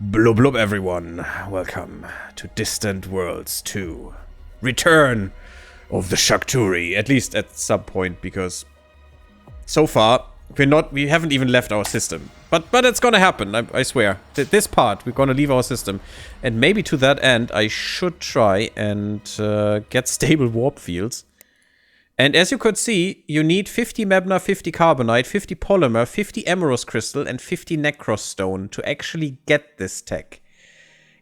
Blub blub everyone, welcome to Distant Worlds 2. Return of the Shakturi, at least at some point, because so far we haven't even left our system. But it's gonna happen, I swear. This part, we're gonna leave our system. And maybe to that end, I should try and get stable warp fields. And as you could see, you need 50 Mebna, 50 Carbonite, 50 Polymer, 50 Emerald Crystal, and 50 Necros Stone to actually get this tech.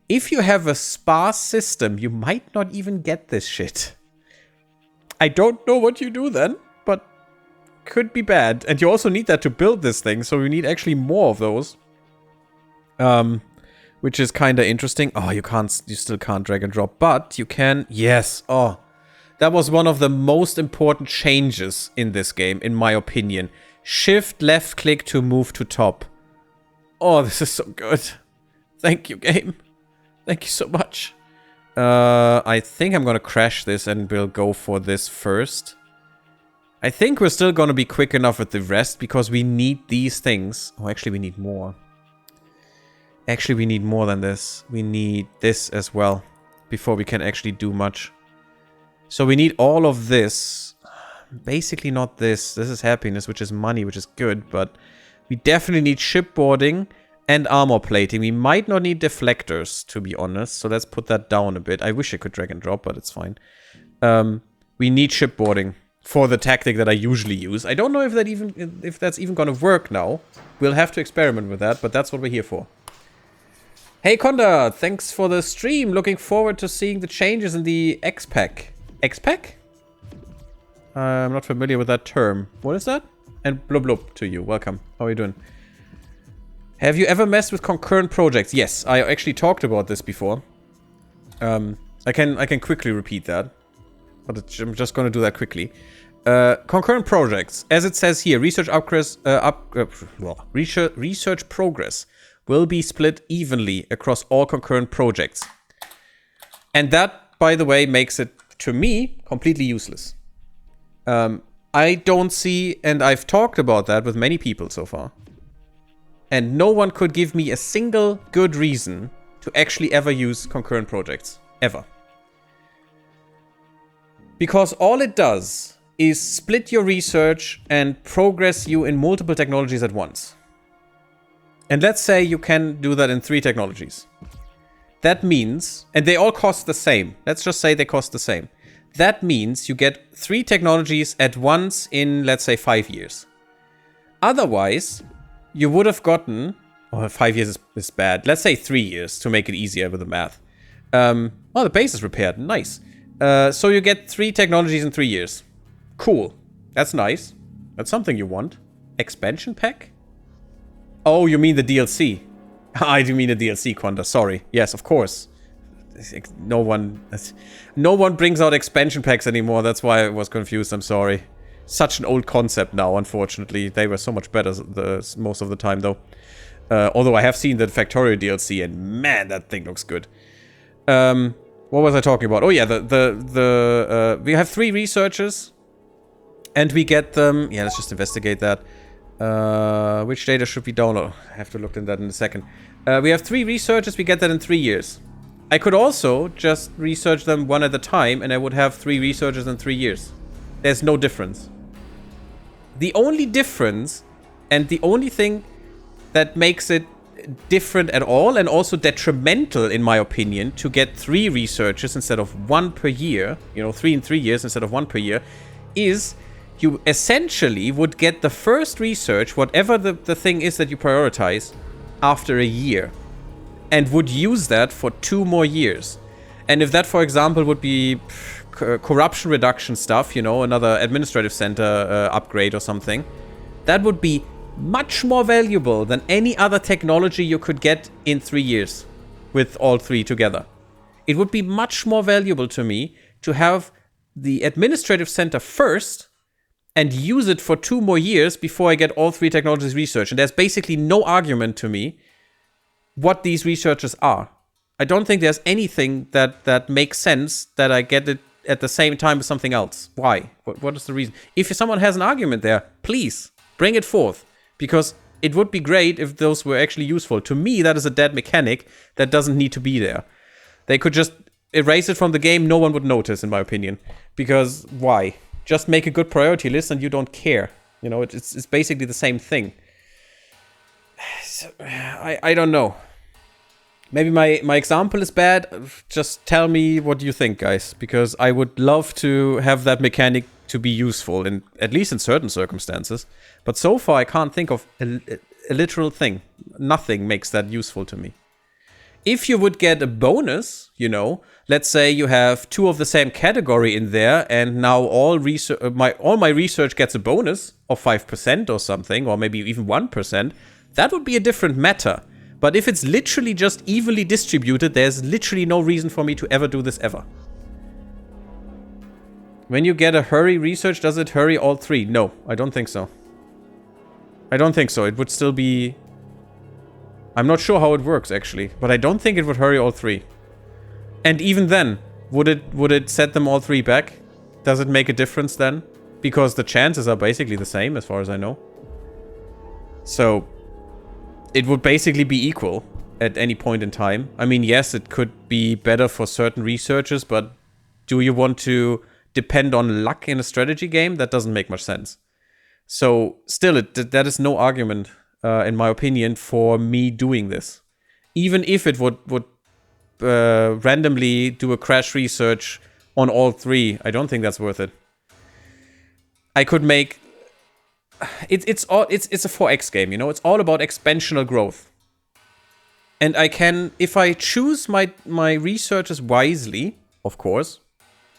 If you have a sparse system, you might not even get this shit. I don't know what you do then, but could be bad. And you also need that to build this thing, so you need actually more of those. Which is kind of interesting. Oh, you still can't drag and drop, but you can, yes, oh. That was one of the most important changes in this game, in my opinion. Shift left click to move to top. Oh, this is so good. Thank you, game. Thank you so much. I think I'm gonna crash this and we'll go for this first. I think we're still gonna be quick enough with the rest because we need these things. Oh, actually we need more. Actually, we need more than this. We need this as well before we can actually do much. So we need all of this. Basically not this. This is happiness, which is money, which is good. But we definitely need shipboarding and armor plating. We might not need deflectors, to be honest. So let's put that down a bit. I wish I could drag and drop, but it's fine. We need shipboarding for the tactic that I usually use. I don't know if that's even going to work now. We'll have to experiment with that, but that's what we're here for. Hey Conda, thanks for the stream. Looking forward to seeing the changes in the X-Pack. X-Pack? I'm not familiar with that term. What is that? And blub blub to you. Welcome. How are you doing? Have you ever messed with concurrent projects? Yes, I actually talked about this before. I can quickly repeat that. But I'm just going to do that quickly. Concurrent projects, as it says here, research progress will be split evenly across all concurrent projects. And that, by the way, makes it, to me, completely useless. I don't see, and I've talked about that with many people so far, and no one could give me a single good reason to actually ever use concurrent projects. Ever. Because all it does is split your research and progress you in multiple technologies at once. And let's say you can do that in 3 technologies. That means, and they all cost the same. Let's just say they cost the same. That means you get 3 technologies at once in, let's say, 5 years. Otherwise, you would have gotten, 5 years is bad. Let's say 3 years to make it easier with the math. Oh, the base is repaired. Nice. So you get 3 technologies in 3 years. Cool. That's nice. That's something you want. Expansion pack? Oh, you mean the DLC. I do mean the DLC, Quanda. Sorry. Yes, of course. No one brings out expansion packs anymore. That's why I was confused. I'm sorry. Such an old concept now, unfortunately. They were so much better most of the time, though. Although I have seen the Factorio DLC, and man, that thing looks good. What was I talking about? Oh yeah, we have 3 researchers, and we get them. Yeah, let's just investigate that. Which data should we download? I have to look at that in a second. We have 3 researchers, we get that in 3 years. I could also just research them one at a time, and I would have 3 researchers in 3 years. There's no difference. The only difference, and the only thing that makes it different at all, and also detrimental, in my opinion, to get 3 researchers instead of 1 per year, 3 in 3 years instead of 1 per year, is you essentially would get the first research, whatever the thing is that you prioritize, after a year. And would use that for 2 more years. And if that, for example, would be corruption reduction stuff, another administrative center upgrade or something, that would be much more valuable than any other technology you could get in 3 years with all 3 together. It would be much more valuable to me to have the administrative center first and use it for 2 more years before I get all 3 technologies researched. And there's basically no argument to me what these researchers are. I don't think there's anything that makes sense that I get it at the same time as something else. Why? What is the reason? If someone has an argument there, please bring it forth. Because it would be great if those were actually useful. To me, that is a dead mechanic that doesn't need to be there. They could just erase it from the game. No one would notice, in my opinion. Because why? Just make a good priority list and you don't care. You know, it's basically the same thing. So, I don't know. Maybe my example is bad. Just tell me what you think, guys. Because I would love to have that mechanic to be useful, at least in certain circumstances. But so far, I can't think of a literal thing. Nothing makes that useful to me. If you would get a bonus, you know, let's say you have 2 of the same category in there, and now all my research gets a bonus of 5% or something, or maybe even 1%, that would be a different matter. But if it's literally just evenly distributed, there's literally no reason for me to ever do this ever. When you get a hurry research, does it hurry all 3? No, I don't think so. I don't think so. It would still be... I'm not sure how it works, actually. But I don't think it would hurry all 3. And even then, would it set them all 3 back? Does it make a difference then? Because the chances are basically the same, as far as I know. So... it would basically be equal at any point in time. I mean, yes, it could be better for certain researchers, but do you want to depend on luck in a strategy game? That doesn't make much sense. So, still, that is no argument, in my opinion, for me doing this. Even if it would randomly do a crash research on all 3, I don't think that's worth it. I could make... It's a 4X game, you know? It's all about expansional growth. And I can, if I choose my researches wisely, of course,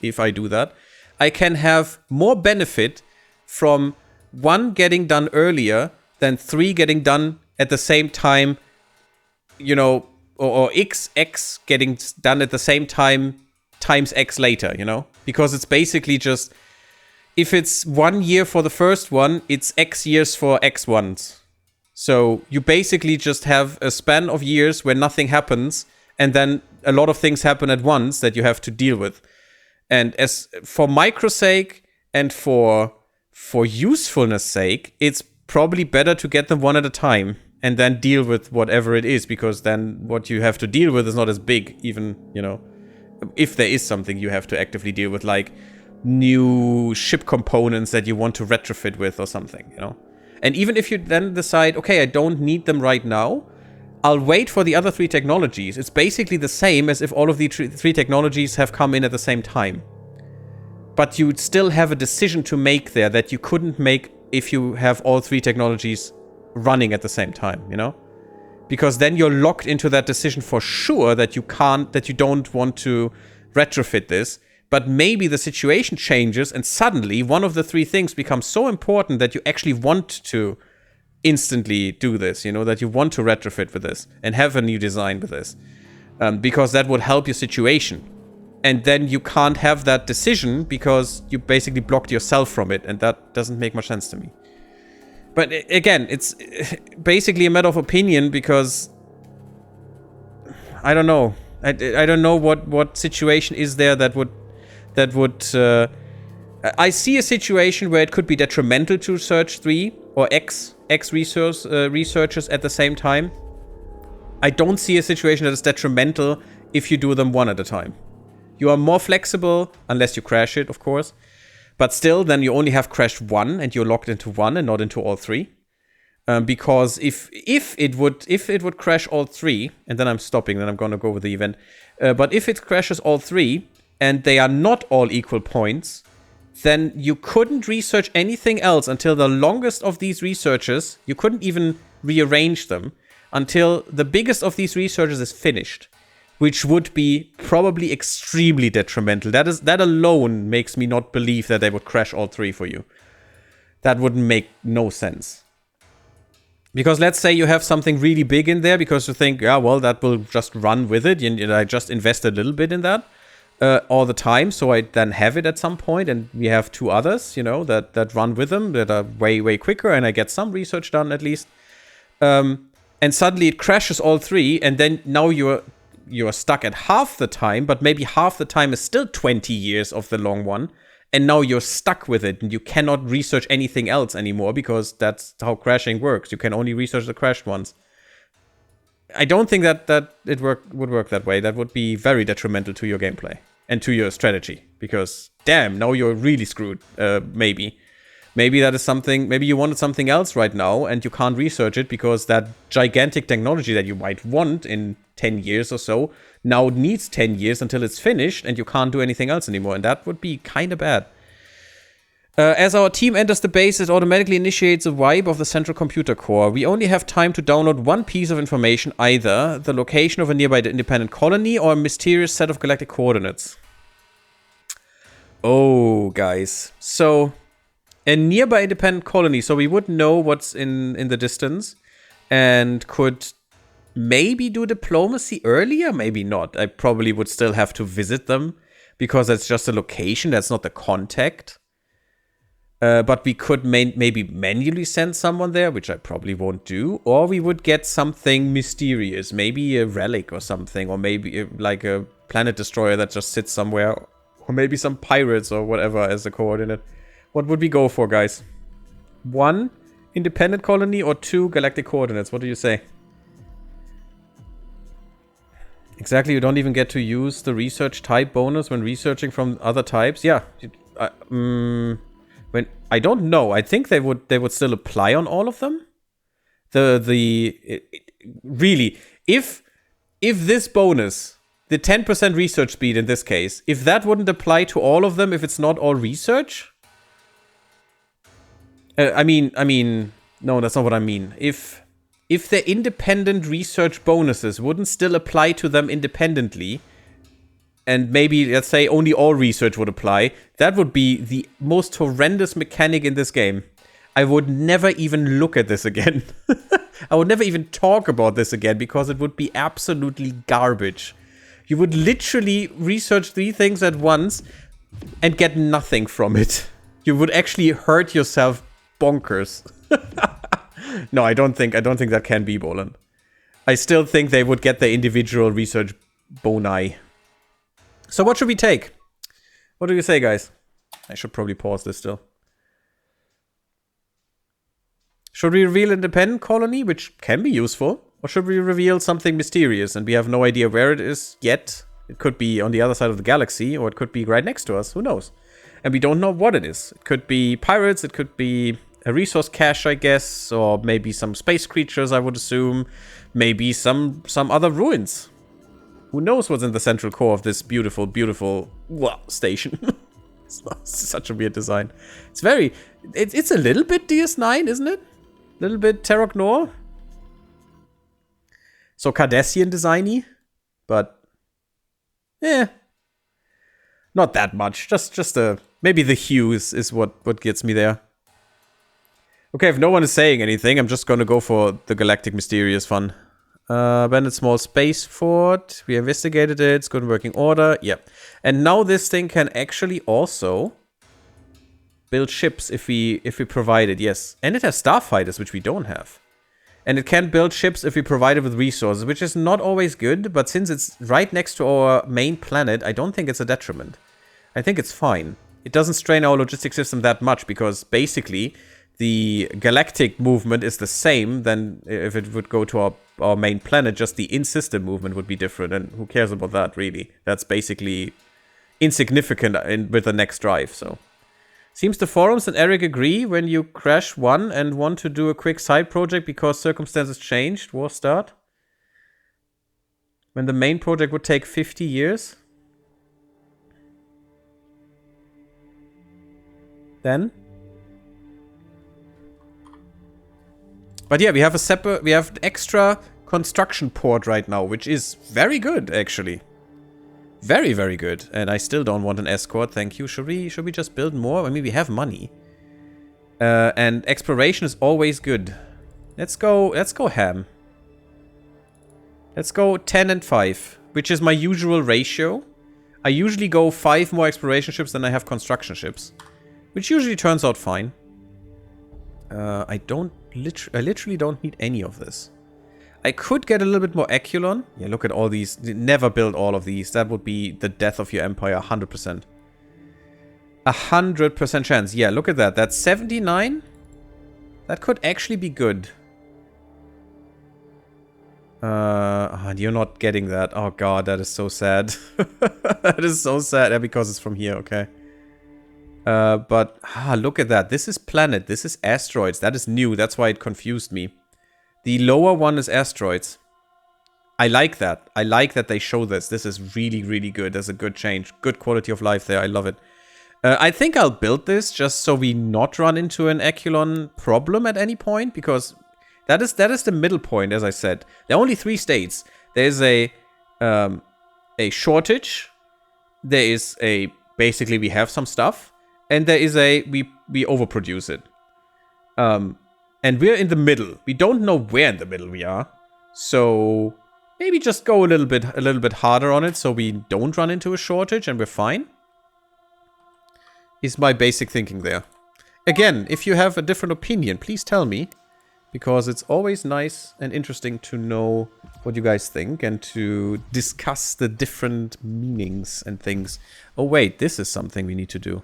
if I do that, I can have more benefit from 1 getting done earlier than 3 getting done at the same time, you know, or X getting done at the same time times X later, you know? Because it's basically just... if it's 1 year for the first one, it's X years for X ones. So you basically just have a span of years where nothing happens, and then a lot of things happen at once that you have to deal with. And as for micro's sake and for usefulness sake, it's probably better to get them one at a time and then deal with whatever it is, because then what you have to deal with is not as big, even, you know, if there is something you have to actively deal with, like new ship components that you want to retrofit with or something, you know. And even if you then decide, okay, I don't need them right now, I'll wait for the other 3 technologies. It's basically the same as if all of the 3 technologies have come in at the same time. But you'd still have a decision to make there that you couldn't make if you have all 3 technologies running at the same time, you know? Because then you're locked into that decision for sure that you don't want to retrofit this. But maybe the situation changes and suddenly one of the 3 things becomes so important that you actually want to instantly do this, you know, that you want to retrofit with this and have a new design with this. Because that would help your situation. And then you can't have that decision because you basically blocked yourself from it, and that doesn't make much sense to me. But again, it's basically a matter of opinion, because I don't know. I don't know what situation is there that would I see a situation where it could be detrimental to search 3 or X researchers at the same time. I don't see a situation that is detrimental if you do them one at a time. You are more flexible, unless you crash it, of course. But still, then you only have crashed 1 and you're locked into 1 and not into all 3. Because if it would crash all 3, and then I'm stopping, then I'm gonna go with the event. But if it crashes all 3, and they are not all equal points, then you couldn't research anything else until the longest of these researches. You couldn't even rearrange them until the biggest of these researches is finished, which would be probably extremely detrimental. That alone makes me not believe that they would crash all 3 for you. That wouldn't make no sense. Because let's say you have something really big in there because you think, yeah, well, that will just run with it. And I just invest a little bit in that. All the time, so I then have it at some point, and we have 2 others, you know, that run with them, that are way quicker, and I get some research done at least. And suddenly it crashes all 3, and then now you're stuck at half the time, but maybe half the time is still 20 years of the long one, And now you're stuck with it, and you cannot research anything else anymore, because that's how crashing works. You can only research the crashed ones. I don't think that it would work that way. That would be very detrimental to your gameplay and to your strategy, because damn, now you're really screwed. Maybe that is something. Maybe you wanted something else right now, and you can't research it because that gigantic technology that you might want in 10 years or so now needs 10 years until it's finished, and you can't do anything else anymore, and that would be kind of bad. As our team enters the base, it automatically initiates a wipe of the central computer core. We only have time to download one piece of information, either the location of a nearby independent colony or a mysterious set of galactic coordinates. Oh, guys. So, a nearby independent colony. So we would know what's in the distance and could maybe do diplomacy earlier, maybe not. I probably would still have to visit them because that's just a location, that's not the contact. But we could maybe manually send someone there, which I probably won't do. Or we would get something mysterious, maybe a relic or something, or maybe like a planet destroyer that just sits somewhere, or maybe some pirates or whatever as a coordinate. What would we go for, guys? 1 independent colony or 2 galactic coordinates? What do you say? Exactly, you don't even get to use the research type bonus when researching from other types. Yeah. I don't know. I think they would still apply on all of them. Really, if this bonus, the 10% research speed in this case, if that wouldn't apply to all of them, if it's not all research. I mean, no, that's not what I mean. If the independent research bonuses wouldn't still apply to them independently, and maybe, let's say, only all research would apply, that would be the most horrendous mechanic in this game. I would never even look at this again. I would never even talk about this again, because it would be absolutely garbage. You would literally research 3 things at once and get nothing from it. You would actually hurt yourself bonkers. No, I don't think that can be Bolan. I still think they would get their individual research boni. So what should we take? What do you say, guys? I should probably pause this still. Should we reveal an independent colony, which can be useful? Or should we reveal something mysterious and we have no idea where it is yet? It could be on the other side of the galaxy, or it could be right next to us. Who knows? And we don't know what it is. It could be pirates, it could be a resource cache, I guess, or maybe some space creatures, I would assume. Maybe some other ruins. Who knows what's in the central core of this beautiful, beautiful station. It's such a weird design. It's a little bit DS9, isn't it? A little bit Terok Noir. So Cardassian designy, but not that much. Just maybe the hue is what gets me there. Okay, if no one is saying anything, I'm just gonna go for the Galactic Mysterious fun. Abandoned small space fort. We investigated it. It's good working order. Yep. And now this thing can actually also build ships if we provide it. Yes. And it has starfighters, which we don't have. And it can build ships if we provide it with resources, which is not always good. But since it's right next to our main planet, I don't think it's a detriment. I think it's fine. It doesn't strain our logistics system that much, because basically the galactic movement is the same than if it would go to our main planet. Just the in-system movement would be different, and who cares about that, really? That's basically insignificant with the next drive, so. Seems the forums and Eric agree. When you crash one and want to do a quick side project because circumstances changed, war start. When the main project would take 50 years. Then? But yeah, we have an extra construction port right now, which is very good, actually. Very, very good. And I still don't want an escort, thank you. Should we just build more? I mean, we have money. And exploration is always good. Let's go ham. Let's go 10 and 5, which is my usual ratio. I usually go 5 more exploration ships than I have construction ships, which usually turns out fine. I literally don't need any of this. I could get a little bit more Aculon. Yeah, look at all these. Never build all of these. That would be the death of your empire, 100%. 100% chance. Yeah, look at that. That's 79. That could actually be good. You're not getting that. Oh god, that is so sad. That is so sad. Yeah, because it's from here, okay. But look at that. This is planet. This is asteroids. That is new. That's why it confused me. The lower one is asteroids. I like that. I like that they show this. This is really, really good. There's a good change. Good quality of life there. I love it. I think I'll build this just so we not run into an Echelon problem at any point, because that is the middle point, as I said. There are only 3 states. There's a shortage. There is a basically we have some stuff, and there is a we overproduce it. And we're in the middle. We don't know where in the middle we are. So maybe just go a little bit harder on it so we don't run into a shortage and we're fine. Is my basic thinking there. Again, if you have a different opinion, please tell me. Because it's always nice and interesting to know what you guys think and to discuss the different meanings and things. Oh wait, this is something we need to do.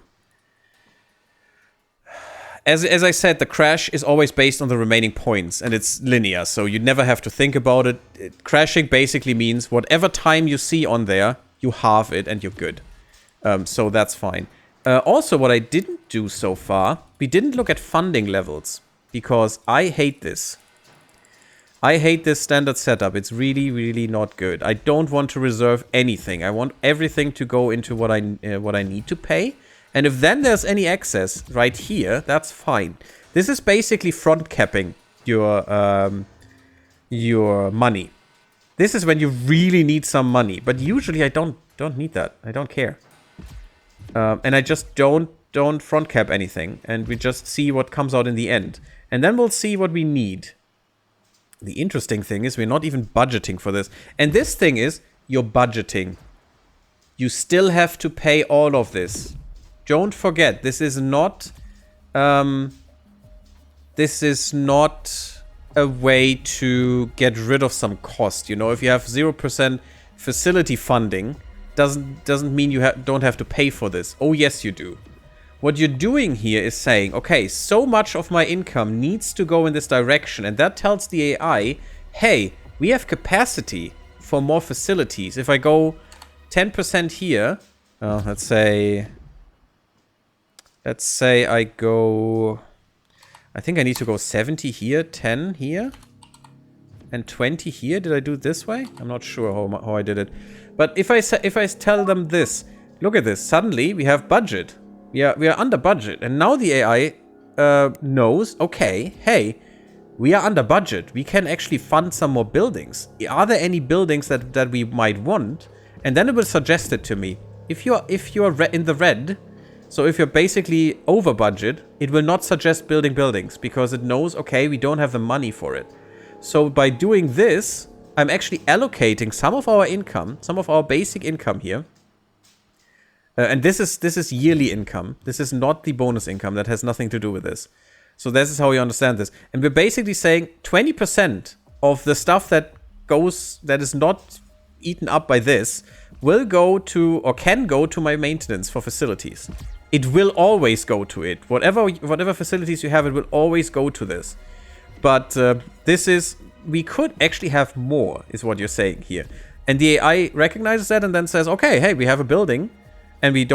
As I said, the crash is always based on the remaining points, and it's linear, so you never have to think about it. Crashing basically means whatever time you see on there, you halve it and you're good. So that's fine. Also, what I didn't do so far, we didn't look at funding levels, because I hate this. I hate this standard setup. It's really, really not good. I don't want to reserve anything. I want everything to go into what I need to pay. And if then there's any excess right here, that's fine. This is basically front capping your money. This is when you really need some money. But usually I don't need that. I don't care. And I just don't front cap anything. And we just see what comes out in the end. And then we'll see what we need. The interesting thing is we're not even budgeting for this. And this thing is, you're budgeting. You still have to pay all of this. Don't forget, this is not a way to get rid of some cost. You know, if you have 0% facility funding, doesn't mean you don't have to pay for this. Oh yes, you do. What you're doing here is saying, okay, so much of my income needs to go in this direction, and that tells the AI, hey, we have capacity for more facilities. If I go 10% here, let's say I go, I think I need to go 70 here, 10 here, and 20 here. Did I do it this way? I'm not sure how I did it. But if I tell them this, look at this, suddenly we have budget. We are under budget, and now the AI knows, okay, hey, we are under budget. We can actually fund some more buildings. Are there any buildings that we might want? And then it will suggest it to me. If you're in the red, so if you're basically over budget, it will not suggest building buildings because it knows, okay, we don't have the money for it. So by doing this, I'm actually allocating some of our income, some of our basic income here. And this is yearly income. This is not the bonus income. That has nothing to do with this. So this is how you understand this. And we're basically saying 20% of the stuff that is not eaten up by this will go to, or can go to, my maintenance for facilities. It will always go to it. Whatever facilities you have, it will always go to this. But we could actually have more, is what you're saying here. And the AI recognizes that and then says, okay, hey, we have a building. And we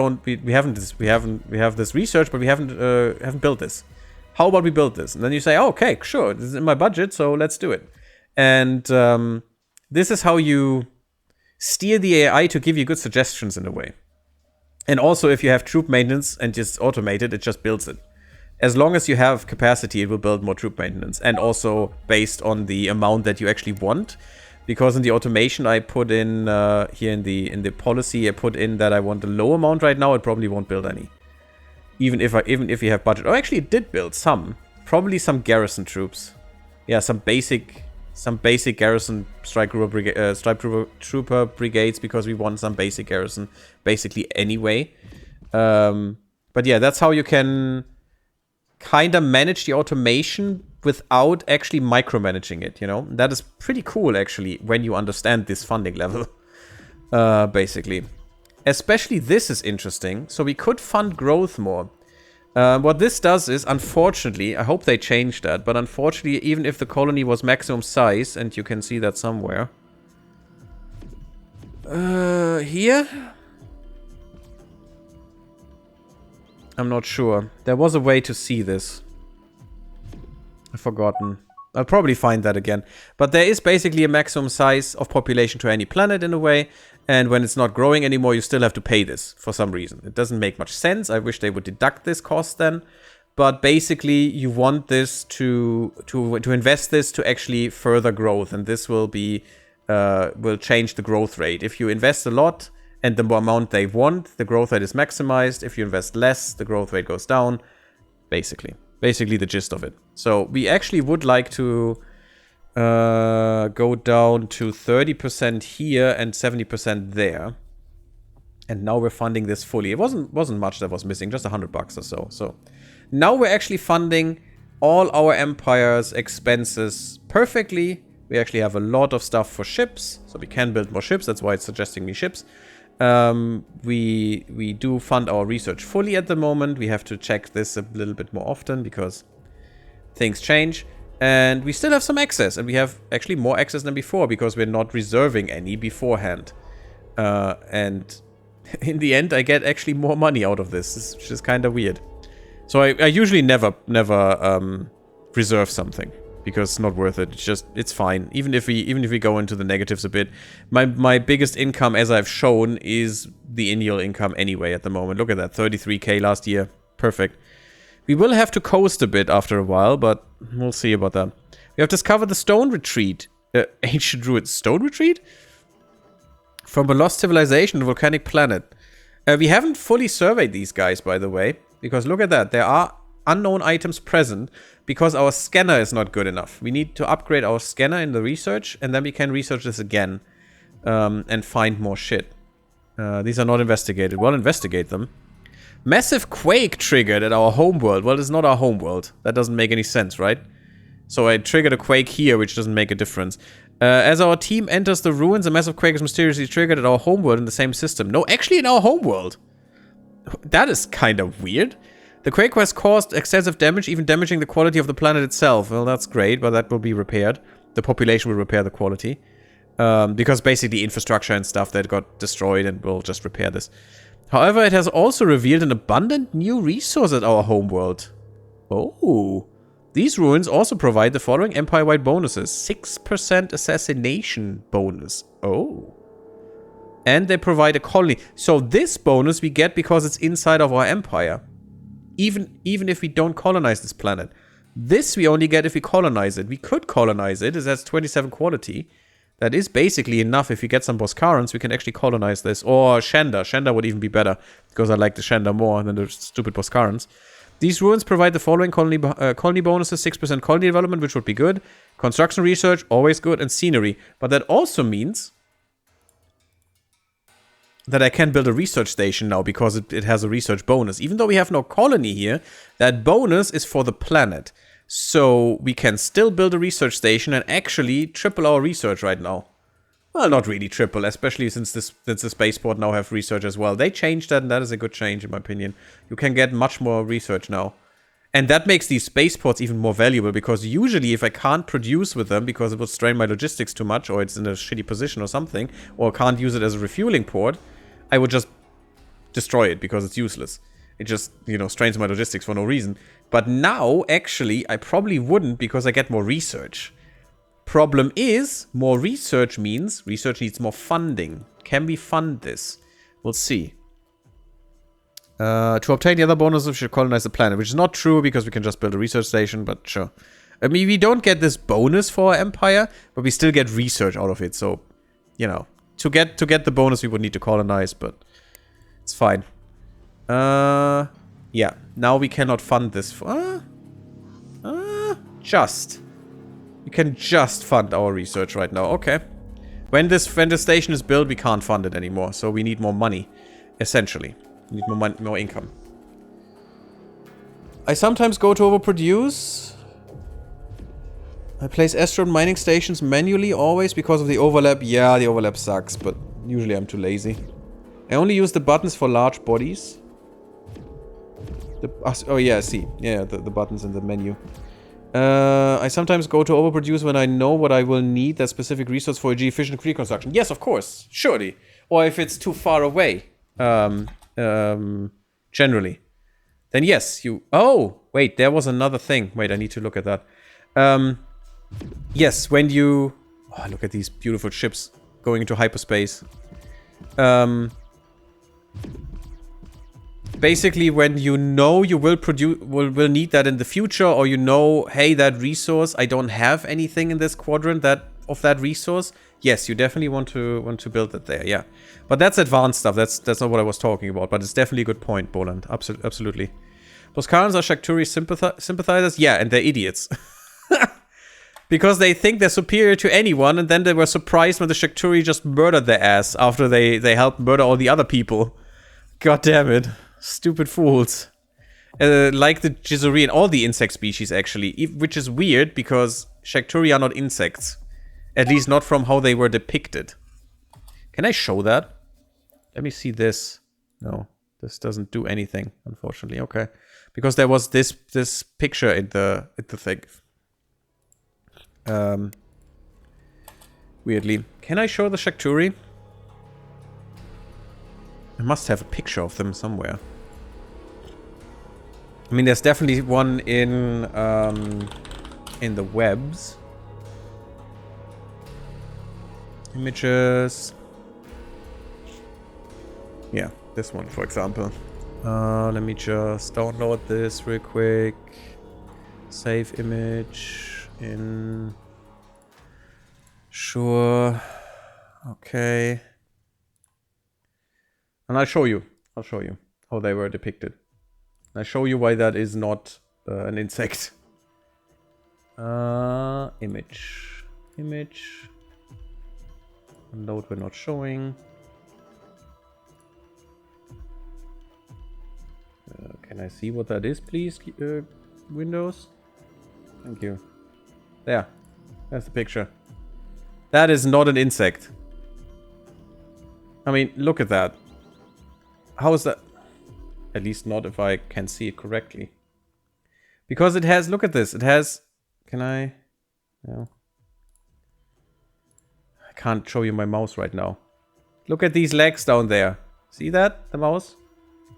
have this research, but we haven't built this. How about we build this? And then you say, oh, okay, sure, this is in my budget, so let's do it. And this is how you steer the AI to give you good suggestions in a way. And also, if you have troop maintenance and just automate it, it just builds it. As long as you have capacity, it will build more troop maintenance, and also based on the amount that you actually want. Because in the automation I put in here in the policy, I put in that I want a low amount right now. It probably won't build any, even if you have budget. Oh, actually, it did build some. Probably some garrison troops. Yeah, some basic garrison strike trooper brigades, because we want some basic garrison basically anyway. But yeah, that's how you can kind of manage the automation without actually micromanaging it, you know? That is pretty cool, actually, when you understand this funding level, basically. Especially this is interesting. So we could fund growth more. What this does is, unfortunately, I hope they change that, but unfortunately, even if the colony was maximum size, and you can see that somewhere. Here? I'm not sure. There was a way to see this. I've forgotten. I'll probably find that again. But there is basically a maximum size of population to any planet in a way. And when it's not growing anymore, you still have to pay this for some reason. It doesn't make much sense. I wish they would deduct this cost then. But basically, you want this to invest this to actually further growth. And this will be will change the growth rate. If you invest a lot and the amount they want, the growth rate is maximized. If you invest less, the growth rate goes down. Basically the gist of it. So we actually would like to go down to 30% here and 70% there. And now we're funding this fully. It wasn't much that was missing, just $100 or so. So now we're actually funding all our empire's expenses perfectly. We actually have a lot of stuff for ships, so we can build more ships. That's why it's suggesting me ships. We do fund our research fully at the moment. We have to check this a little bit more often because things change. And we still have some excess, and we have actually more excess than before because we're not reserving any beforehand. And in the end, I get actually more money out of this, which is kind of weird. So I usually never reserve something because it's not worth it. It's fine. Even if we go into the negatives a bit, my biggest income, as I've shown, is the annual income anyway at the moment. Look at that, 33k last year, perfect. We will have to coast a bit after a while, but we'll see about that. We have discovered the stone retreat. Ancient Druid stone retreat? From a lost civilization, a volcanic planet. We haven't fully surveyed these guys, by the way. Because look at that. There are unknown items present because our scanner is not good enough. We need to upgrade our scanner in the research, and then we can research this again and find more shit. These are not investigated. We'll investigate them. Massive quake triggered at our homeworld. Well, it's not our homeworld. That doesn't make any sense, right? So I triggered a quake here, which doesn't make a difference. As our team enters the ruins, a massive quake is mysteriously triggered at our homeworld in the same system. No, actually in our homeworld. That is kind of weird. The quake has caused excessive damage, even damaging the quality of the planet itself. Well, that's great, but that will be repaired. The population will repair the quality. Because basically infrastructure and stuff that got destroyed, and we'll just repair this. However, it has also revealed an abundant new resource at our homeworld. Oh. These ruins also provide the following empire-wide bonuses. 6% assassination bonus. Oh. And they provide a colony. So this bonus we get because it's inside of our empire. Even if we don't colonize this planet. This we only get if we colonize it. We could colonize it. It has 27 quality. That is basically enough. If we get some Boscarans, we can actually colonize this. Or Shanda. Shanda would even be better. Because I like the Shanda more than the stupid Boscarans. These ruins provide the following colony bonuses. 6% colony development, which would be good. Construction research, always good. And scenery. But that also means that I can build a research station now because it has a research bonus. Even though we have no colony here, that bonus is for the planet. So we can still build a research station and actually triple our research right now. Well, not really triple, especially since the spaceport now have research as well. They changed that, and that is a good change in my opinion. You can get much more research now. And that makes these spaceports even more valuable, because usually if I can't produce with them because it would strain my logistics too much, or it's in a shitty position or something, or can't use it as a refueling port, I would just destroy it because it's useless. It just, you know, strains my logistics for no reason. But now, actually, I probably wouldn't because I get more research. Problem is, more research means research needs more funding. Can we fund this? We'll see. To obtain the other bonuses, we should colonize the planet, which is not true because we can just build a research station, but sure. I mean, we don't get this bonus for our empire, but we still get research out of it, so, you know. To get the bonus, we would need to colonize, but it's fine. Yeah. Now we cannot fund this. Just. We can just fund our research right now. Okay. When the station is built, we can't fund it anymore. So we need more money, essentially. We need more money, more income. I sometimes go to overproduce. I place asteroid mining stations manually always because of the overlap. Yeah, the overlap sucks, but usually I'm too lazy. I only use the buttons for large bodies. Oh yeah, I see. Yeah, the buttons in the menu. I sometimes go to overproduce when I know what I will need that specific resource for a G-efficient reconstruction. Yes, of course. Surely. Or if it's too far away. Generally. Then yes, you... Oh! Wait, there was another thing. Wait, I need to look at that. Yes, when you... Oh, look at these beautiful ships going into hyperspace. Basically, when you know you will will need that in the future, or you know, hey, that resource, I don't have anything in this quadrant of that resource. Yes, you definitely want to build it there. Yeah, but that's advanced stuff. That's not what I was talking about. But it's definitely a good point, Boland. Absolutely. Boskarans are Shakturi sympathizers. Yeah, and they're idiots. Because they think they're superior to anyone, and then they were surprised when the Shakturi just murdered their ass after they helped murder all the other people. God damn it. Stupid fools. Like the Jizuri and all the insect species, actually. Which is weird, because Shakturi are not insects. At least not from how they were depicted. Can I show that? Let me see this. No, this doesn't do anything, unfortunately. Okay. Because there was this picture in the thing. Weirdly. Can I show the Shakturi? I must have a picture of them somewhere. I mean, there's definitely one in the webs. Images. Yeah, this one, for example. Let me just download this real quick. Save image in... Sure. Okay. And I'll show you how they were depicted. I'll show you why that is not an insect. Image. Load we're not showing. Can I see what that is, please, Windows? Thank you. There. That's the picture. That is not an insect. I mean, look at that. How is that? At least not if I can see it correctly. Because it has, look at this. It has, can I? No. I can't show you my mouse right now. Look at these legs down there. See that? The mouse?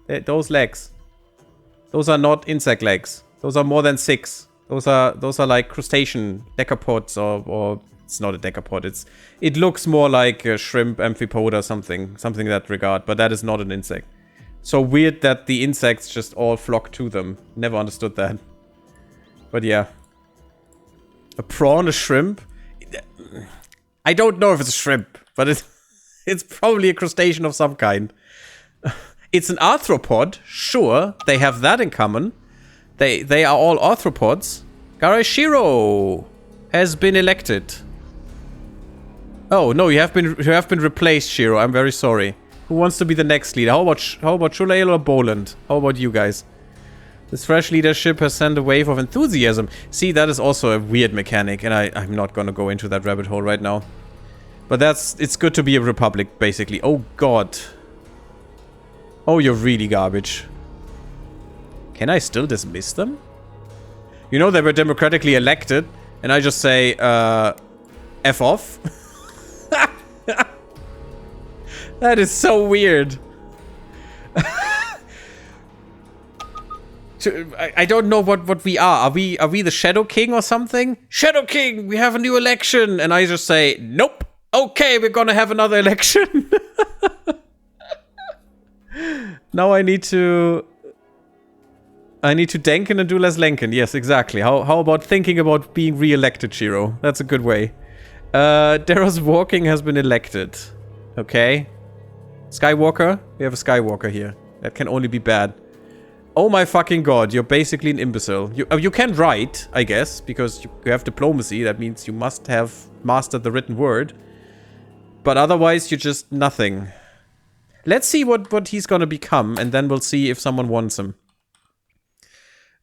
Those legs. Those are not insect legs. Those are more than 6. Those are like crustacean decapods or it's not a decapod. It looks more like a shrimp, amphipod or something in that regard, but that is not an insect. So weird that the insects just all flock to them. Never understood that. But yeah. A prawn, a shrimp? I don't know if it's a shrimp, but it's probably a crustacean of some kind. It's an arthropod, sure. They have that in common. They are all arthropods. Garashiro has been elected. Oh no, you have been replaced, Shiro. I'm very sorry. Who wants to be the next leader? How about Shulael or Boland? How about you guys? This fresh leadership has sent a wave of enthusiasm. See, that is also a weird mechanic, and I'm not gonna go into that rabbit hole right now. But it's good to be a republic, basically. Oh god. Oh, you're really garbage. Can I still dismiss them? You know they were democratically elected, and I just say, F off? That is so weird. I don't know what we are. Are we the Shadow King or something? Shadow King, we have a new election. And I just say, nope. Okay, we're gonna have another election. Now I need to denken and do less Lenken. Yes, exactly. How about thinking about being re-elected, Shiro? That's a good way. Daros Walking has been elected. Okay. Skywalker? We have a Skywalker here. That can only be bad. Oh my fucking god, you're basically an imbecile. You can write, I guess, because you have diplomacy. That means you must have mastered the written word. But otherwise, you're just nothing. Let's see what he's gonna become, and then we'll see if someone wants him.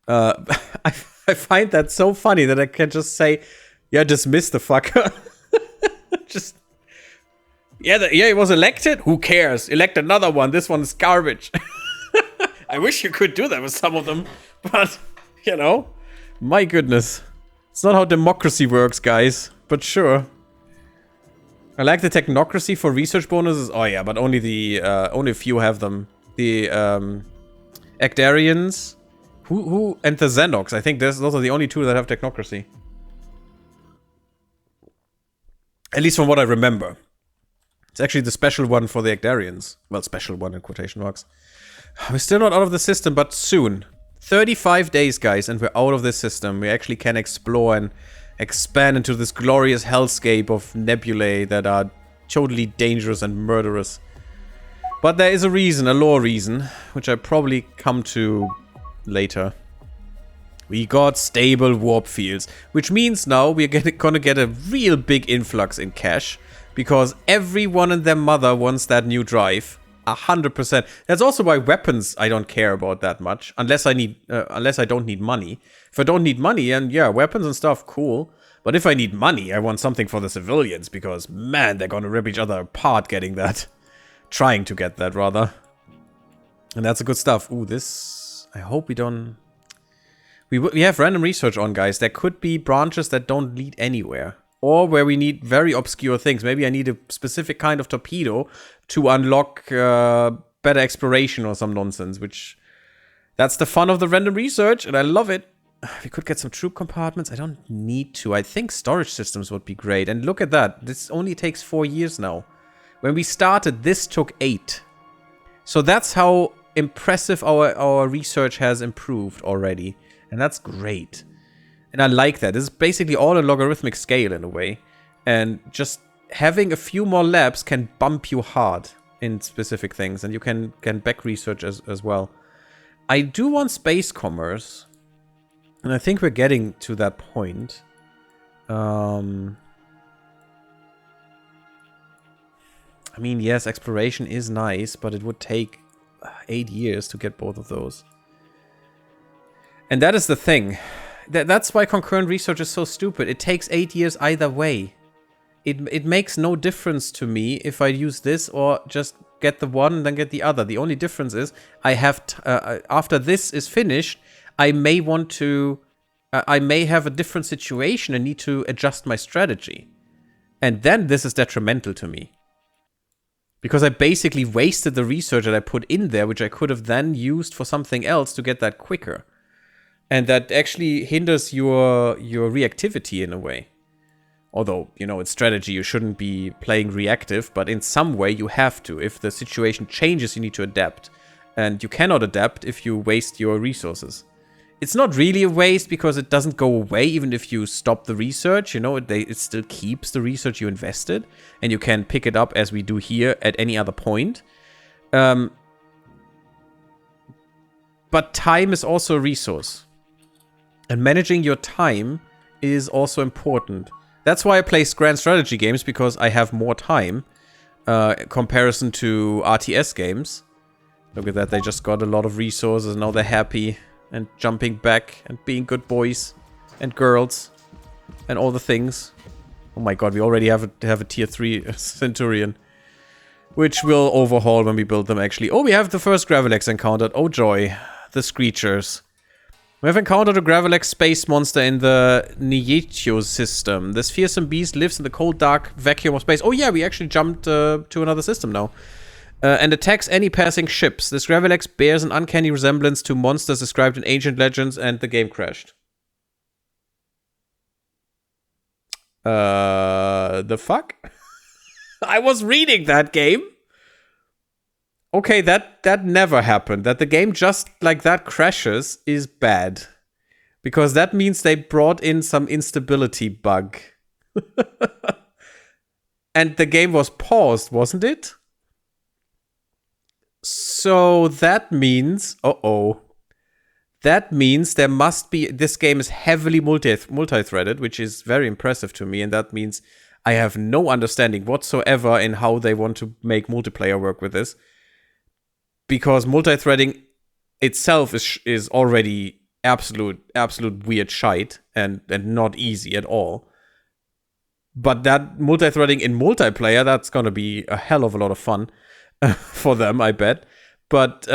I find that so funny that I can just say, yeah, dismiss the fucker. Just Yeah, he was elected? Who cares? Elect another one. This one is garbage. I wish you could do that with some of them. But, you know, my goodness. It's not how democracy works, guys. But sure. I like the technocracy for research bonuses. Oh yeah, but only the only a few have them. The Actarians, who and the Xenox. I think those are the only two that have technocracy. At least from what I remember. It's actually the special one for the Actarians. Well, special one in quotation marks. We're still not out of the system, but soon. 35 days, guys, and we're out of this system. We actually can explore and expand into this glorious hellscape of nebulae that are totally dangerous and murderous. But there is a reason, a lore reason, which I probably come to later. We got stable warp fields, which means now we're gonna get a real big influx in cash, because everyone and their mother wants that new drive. 100%. That's also why weapons I don't care about that much, unless I don't need money. If I don't need money, and yeah, weapons and stuff, cool. But if I need money, I want something for the civilians, because man, they're gonna rip each other apart getting that. Trying to get that, rather. And that's the good stuff. Ooh, this... I hope we don't... We have random research on, guys. There could be branches that don't lead anywhere. Or where we need very obscure things. Maybe I need a specific kind of torpedo to unlock better exploration or some nonsense, which... That's the fun of the random research, and I love it. We could get some troop compartments. I don't need to. I think storage systems would be great. And look at that. This only takes 4 years now. When we started, this took 8. So that's how impressive our research has improved already. And that's great. And I like that. This is basically all a logarithmic scale in a way. And just having a few more labs can bump you hard in specific things. And you can back research as well. I do want space commerce. And I think we're getting to that point. I mean, yes, exploration is nice, but it would take 8 years to get both of those. And that is the thing. That's why concurrent research is so stupid. It takes 8 years either way. It makes no difference to me if I use this or just get the one and then get the other. The only difference is I have after this is finished, I may want to... I may have a different situation and need to adjust my strategy. And then this is detrimental to me. Because I basically wasted the research that I put in there, which I could have then used for something else to get that quicker. And that actually hinders your reactivity in a way. Although, you know, it's strategy, you shouldn't be playing reactive, but in some way you have to. If the situation changes, you need to adapt. And you cannot adapt if you waste your resources. It's not really a waste because it doesn't go away even if you stop the research. You know, it still keeps the research you invested. And you can pick it up as we do here at any other point. But time is also a resource. And managing your time is also important. That's why I play grand strategy games, because I have more time. Comparison to RTS games. Look at that, they just got a lot of resources, now they're happy. And jumping back, and being good boys. And girls. And all the things. Oh my god, we already have a tier 3 Centurion. Which we'll overhaul when we build them, actually. Oh, we have the first Gravelex encountered. Oh joy. The Screechers. We have encountered a Gravelex space monster in the Nietio system. This fearsome beast lives in the cold, dark vacuum of space. Oh yeah, we actually jumped to another system now. And attacks any passing ships. This Gravelex bears an uncanny resemblance to monsters described in ancient legends, and the game crashed. The fuck? I was reading that game. Okay, that never happened. That the game just like that crashes is bad. Because that means they brought in some instability bug. And the game was paused, wasn't it? So that means... Uh-oh. That means there must be... This game is heavily multi-threaded, which is very impressive to me. And that means I have no understanding whatsoever in how they want to make multiplayer work with this. Because multi-threading itself is already absolute weird shite and not easy at all. But that multi-threading in multiplayer, that's gonna be a hell of a lot of fun for them, I bet. But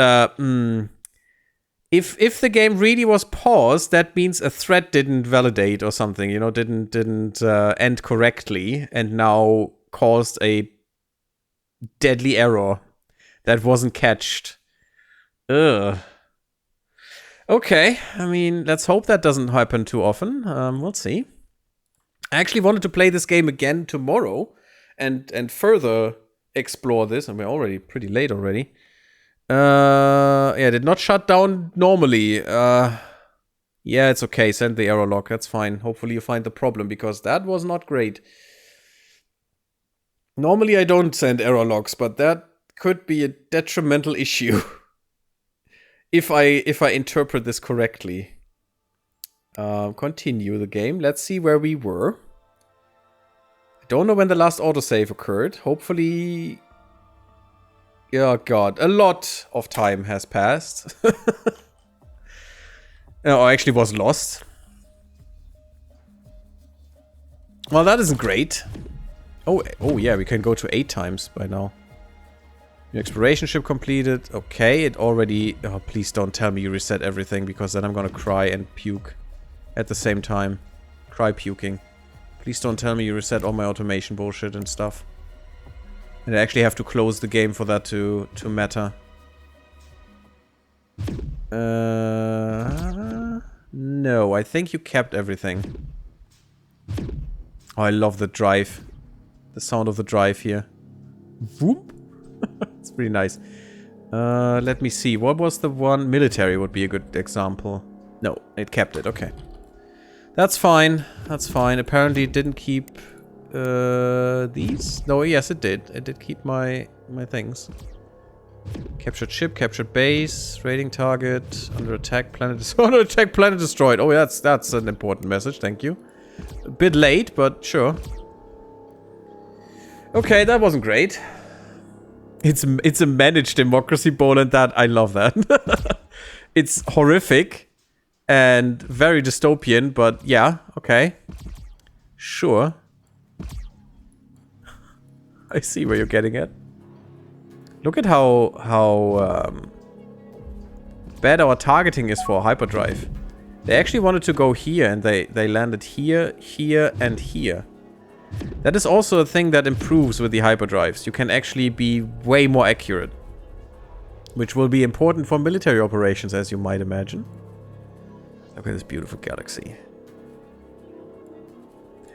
if the game really was paused, that means a thread didn't validate or something, you know, didn't end correctly, and now caused a deadly error that wasn't catched. Ugh. Okay, I mean, let's hope that doesn't happen too often. We'll see. I actually wanted to play this game again tomorrow and further explore this, and we're already pretty late already. Yeah, did not shut down normally. Yeah, it's okay. Send the error log. That's fine. Hopefully you find the problem, because that was not great. Normally I don't send error logs, but that could be a detrimental issue. if I interpret this correctly. Continue the game. Let's see where we were. I don't know when the last autosave occurred. Hopefully... Oh god, a lot of time has passed. Oh, I actually was lost. Well, that isn't great. Oh yeah, we can go to 8 times by now. New exploration ship completed. Okay, it already... Oh, please don't tell me you reset everything, because then I'm gonna cry and puke at the same time. Cry puking. Please don't tell me you reset all my automation bullshit and stuff. And I actually have to close the game for that to matter. No, I think you kept everything. Oh, I love the drive. The sound of the drive here. Whoop. It's pretty nice. Let me see. What was the one? Military would be a good example. No, it kept it. Okay. That's fine. That's fine. Apparently it didn't keep... these? No, yes, it did. It did keep my things. Captured ship, captured base, raiding target, under attack, planet under attack, planet destroyed. Oh, that's an important message. Thank you. A bit late, but sure. Okay, that wasn't great. It's a managed democracy, Poland. That I love that. It's horrific and very dystopian, but yeah, okay, sure. I see where you're getting at. Look at how bad our targeting is for hyperdrive. They actually wanted to go here, and they landed here, here, and here. That is also a thing that improves with the hyperdrives. You can actually be way more accurate, which will be important for military operations, as you might imagine. Look at this beautiful galaxy.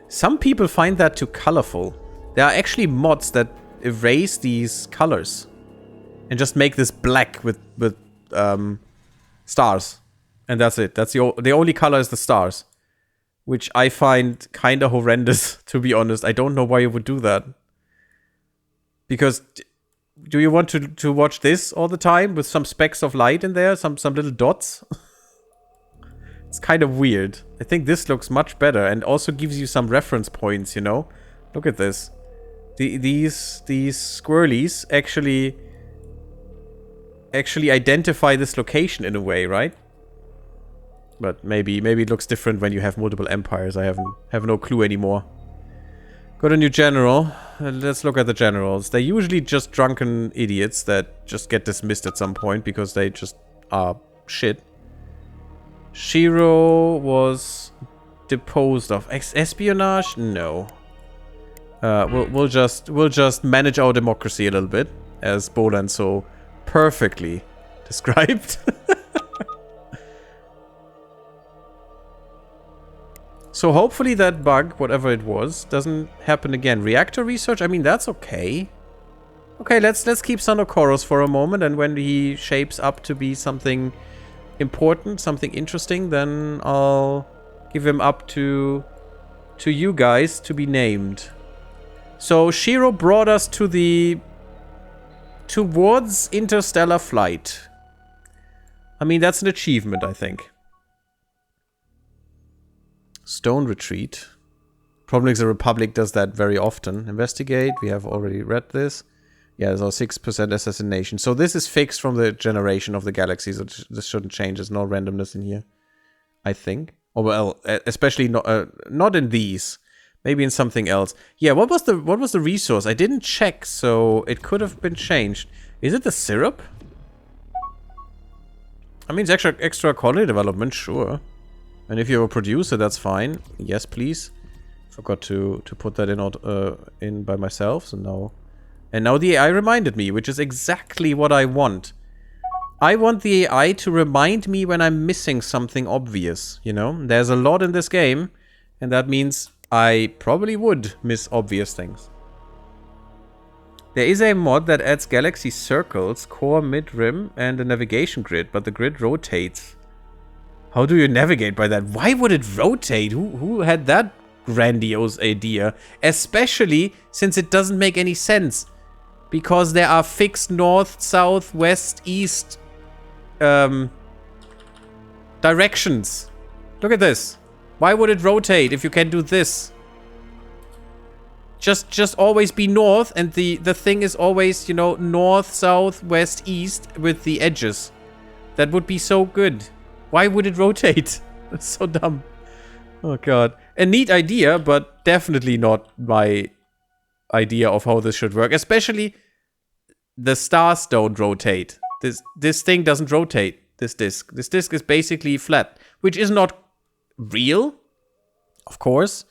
Some people find that too colorful. There are actually mods that erase these colors and just make this black with stars, and that's it. That's the only color is the stars, which I find kind of horrendous, to be honest. I don't know why you would do that. Because do you want to watch this all the time with some specks of light in there, some little dots? It's kind of weird. I think this looks much better and also gives you some reference points, you know? Look at this. These squirrelies actually identify this location in a way, right? But maybe it looks different when you have multiple empires. I have no clue anymore. Got a new general. Let's look at the generals. They're usually just drunken idiots that just get dismissed at some point because they just are shit. Shiro was deposed of espionage? No. We'll just manage our democracy a little bit, as Bolan so perfectly described. So hopefully that bug, whatever it was, doesn't happen again. Reactor research? I mean, that's okay. Okay, let's keep Sanokoros for a moment, and when he shapes up to be something important, something interesting, then I'll give him up to you guys to be named. So Shiro brought us towards interstellar flight. I mean, that's an achievement, I think. Stone Retreat. Problem is the Republic does that very often. Investigate. We have already read this. Yeah, there's our 6% assassination. So this is fixed from the generation of the galaxy, so this shouldn't change. There's no randomness in here, I think. Or well, especially not in these. Maybe in something else. Yeah, what was the resource? I didn't check, so it could have been changed. Is it the syrup? I mean, it's extra colony development, sure. And if you're a producer, that's fine. Yes, please. Forgot to put that in by myself, so now... And now the AI reminded me, which is exactly what I want. I want the AI to remind me when I'm missing something obvious, you know? There's a lot in this game, and that means I probably would miss obvious things. There is a mod that adds galaxy circles, core, mid-rim, and a navigation grid, but the grid rotates. How do you navigate by that? Why would it rotate? Who had that grandiose idea? Especially since it doesn't make any sense. Because there are fixed north, south, west, east directions. Look at this. Why would it rotate if you can do this? Just always be north, and the thing is always, you know, north, south, west, east with the edges. That would be so good. Why would it rotate? That's so dumb. Oh god. A neat idea, but definitely not my idea of how this should work. Especially the stars don't rotate. This thing doesn't rotate, this disc. This disc is basically flat, which is not real, of course.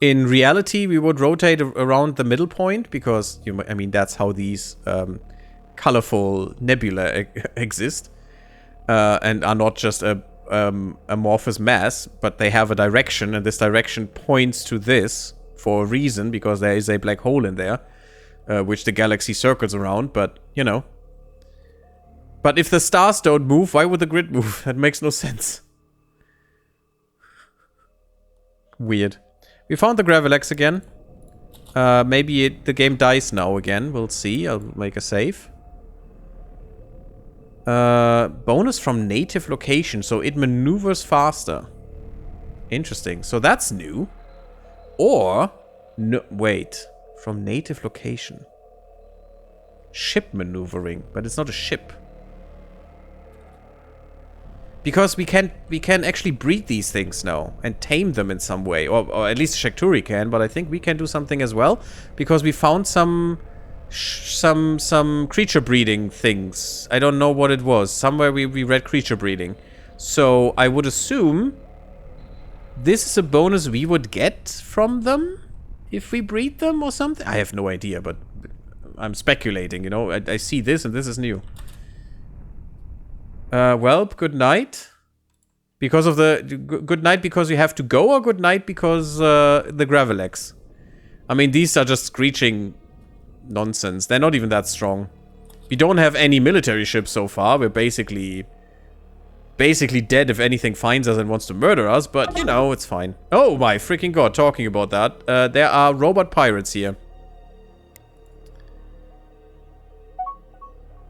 In reality, we would rotate around the middle point because, I mean, that's how these colorful nebula exist. And are not just a amorphous mass, but they have a direction, and this direction points to this for a reason, because there is a black hole in there, which the galaxy circles around, but, you know. But if the stars don't move, why would the grid move? That makes no sense. Weird. We found the Gravelex again. Maybe the game dies now again. We'll see. I'll make a save. Bonus from native location, so it maneuvers faster. Interesting. So that's new. Or... No, wait. From native location. Ship maneuvering. But it's not a ship. Because we can actually breed these things now and tame them in some way, or at least Shakturi can. But I think we can do something as well, because we found some creature breeding things. I don't know what it was. Somewhere we read creature breeding, so I would assume this is a bonus we would get from them if we breed them or something. I have no idea, but I'm speculating. You know, I see this and this is new. Well, good night. Because of the... Good night because you have to go, or good night because the Gravelex? I mean, these are just screeching nonsense. They're not even that strong. We don't have any military ships so far. We're basically dead if anything finds us and wants to murder us, but, you know, it's fine. Oh my freaking god, talking about that. There are robot pirates here.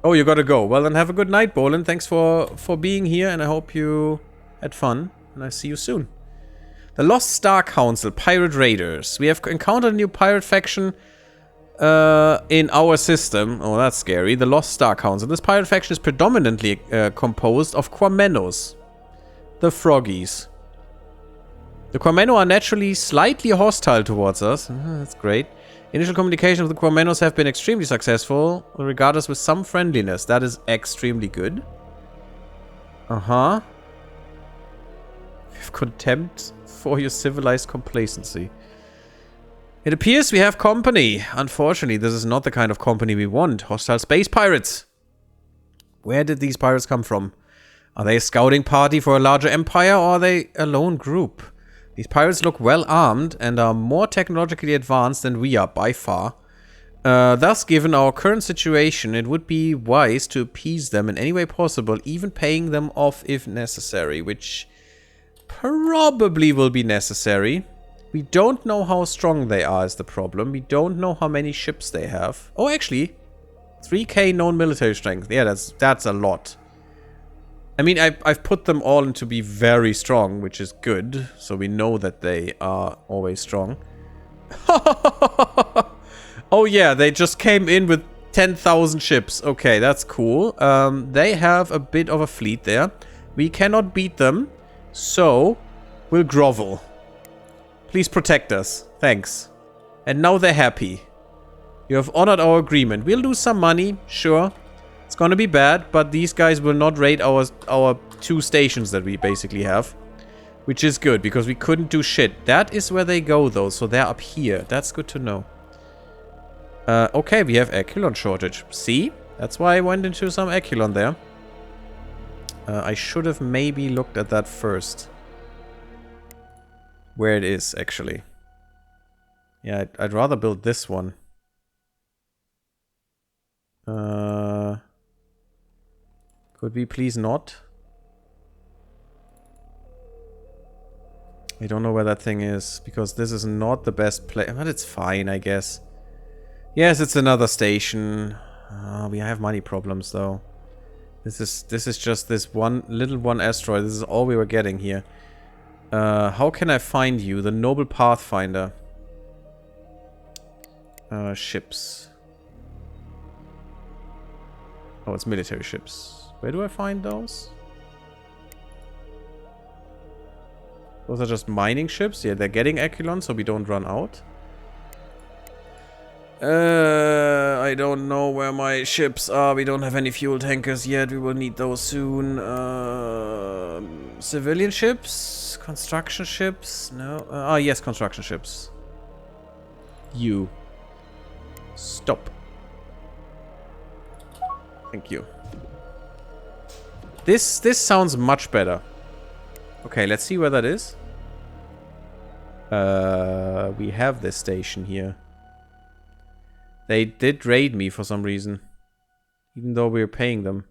Oh, you gotta go. Well, then have a good night, Bolin. Thanks for being here, and I hope you had fun, and I see you soon. The Lost Star Council, Pirate Raiders. We have encountered a new pirate faction in our system. Oh, that's scary. The Lost Star Council. This pirate faction is predominantly composed of Quamenos, the Froggies. The Quameno are naturally slightly hostile towards us. That's great. Initial communication with the Quamenos have been extremely successful, regard us with some friendliness. That is extremely good. Uh-huh. We have contempt for your civilized complacency. It appears we have company. Unfortunately, this is not the kind of company we want. Hostile space pirates. Where did these pirates come from? Are they a scouting party for a larger empire, or are they a lone group? These pirates look well armed and are more technologically advanced than we are by far. Thus, given our current situation, it would be wise to appease them in any way possible, even paying them off if necessary, which probably will be necessary. We don't know how strong they are is the problem. We don't know how many ships they have. Oh, actually, 3k known military strength. Yeah, that's a lot. I mean, I've put them all in to be very strong, which is good. So we know that they are always strong. Oh yeah, they just came in with 10,000 ships. Okay, that's cool. They have a bit of a fleet there. We cannot beat them, so we'll grovel. Please protect us. Thanks. And now they're happy. You have honored our agreement. We'll lose some money, sure. It's gonna be bad, but these guys will not raid our 2 stations that we basically have. Which is good, because we couldn't do shit. That is where they go, though, so they're up here. That's good to know. Okay, we have Echelon shortage. See? That's why I went into some Echelon there. I should have maybe looked at that first. Where it is, actually. Yeah, I'd rather build this one. Could we please not? I don't know where that thing is, because this is not the best place. But it's fine, I guess. Yes, it's another station. We have money problems, though. This is just this one asteroid. This is all we were getting here. How can I find you? The Noble Pathfinder. Ships. Oh, it's military ships. Where do I find those? Those are just mining ships? Yeah, they're getting Echelon, so we don't run out. I don't know where my ships are. We don't have any fuel tankers yet. We will need those soon. Civilian ships? Construction ships? No. Yes, construction ships. You. Stop. Thank you. This sounds much better. Okay, let's see where that is. We have this station here. They did raid me for some reason. Even though we were paying them.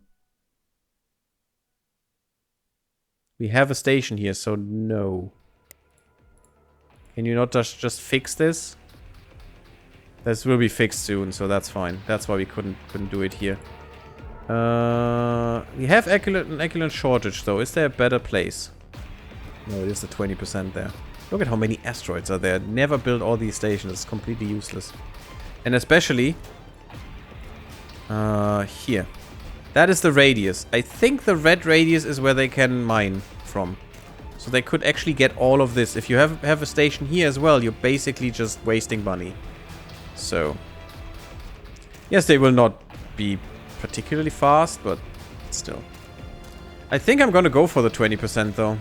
We have a station here, so no. Can you not just fix this? This will be fixed soon, so that's fine. That's why we couldn't do it here. We have an Echelon shortage, though. Is there a better place? No, it is the 20% there. Look at how many asteroids are there. Never build all these stations. It's completely useless. And especially... here. That is the radius. I think the red radius is where they can mine from. So they could actually get all of this. If you have a station here as well, you're basically just wasting money. So... yes, they will not be particularly fast, but still. I think I'm gonna go for the 20% though.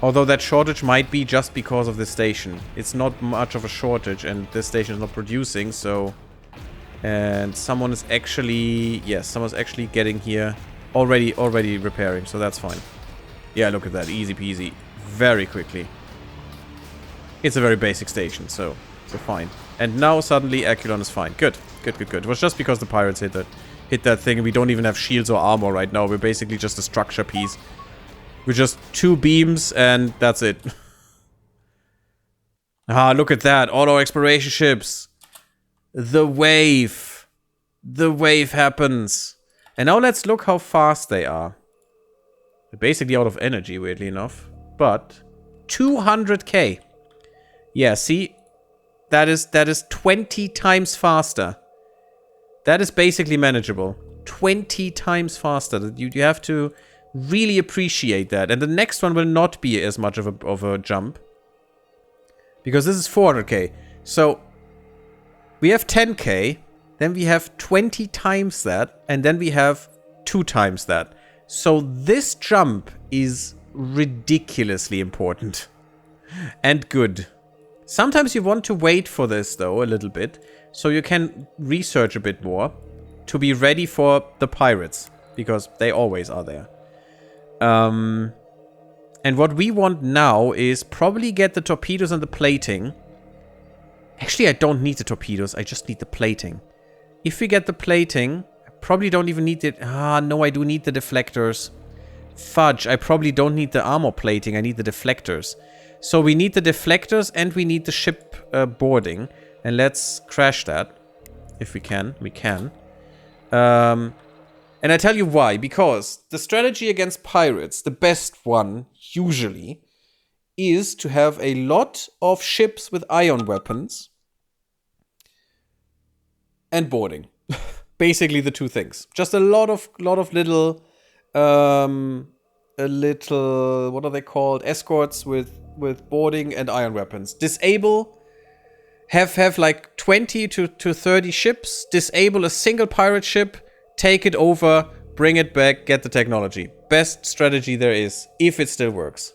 Although that shortage might be just because of this station. It's not much of a shortage and this station is not producing, so... and someone is actually... yes, someone's actually getting here. Already repairing, so that's fine. Yeah, look at that. Easy peasy. Very quickly. It's a very basic station, so fine. And now suddenly Echelon is fine. Good. It was just because the pirates hit that thing and we don't even have shields or armor right now. We're basically just a structure piece. We're just 2 beams and that's it. Ah, look at that. All our exploration ships. The wave. The wave happens. And now let's look how fast they are. They're basically out of energy, weirdly enough. But 200k. Yeah, see? That is 20 times faster. That is basically manageable. 20 times faster. You have to really appreciate that. And the next one will not be as much of a jump. Because this is 400k. So, we have 10k. Then we have 20 times that. And then we have 2 times that. So, this jump is ridiculously important. And good. Sometimes you want to wait for this, though, a little bit. So you can research a bit more. To be ready for the pirates. Because they always are there. And what we want now is probably get the torpedoes and the plating. Actually, I don't need the torpedoes. I just need the plating. If we get the plating, I probably don't even need it. Ah, no, I do need the deflectors. Fudge, I probably don't need the armor plating. I need the deflectors. So we need the deflectors and we need the ship boarding. And let's crash that. If we can. We can. And I tell you why. Because the strategy against pirates, the best one, usually, is to have a lot of ships with ion weapons. And boarding. Basically the 2 things. Just a lot of little a little, what are they called? Escorts with boarding and iron weapons. Disable, have like 20 to 30 ships, disable a single pirate ship, take it over, bring it back, get the technology. Best strategy there is, if it still works.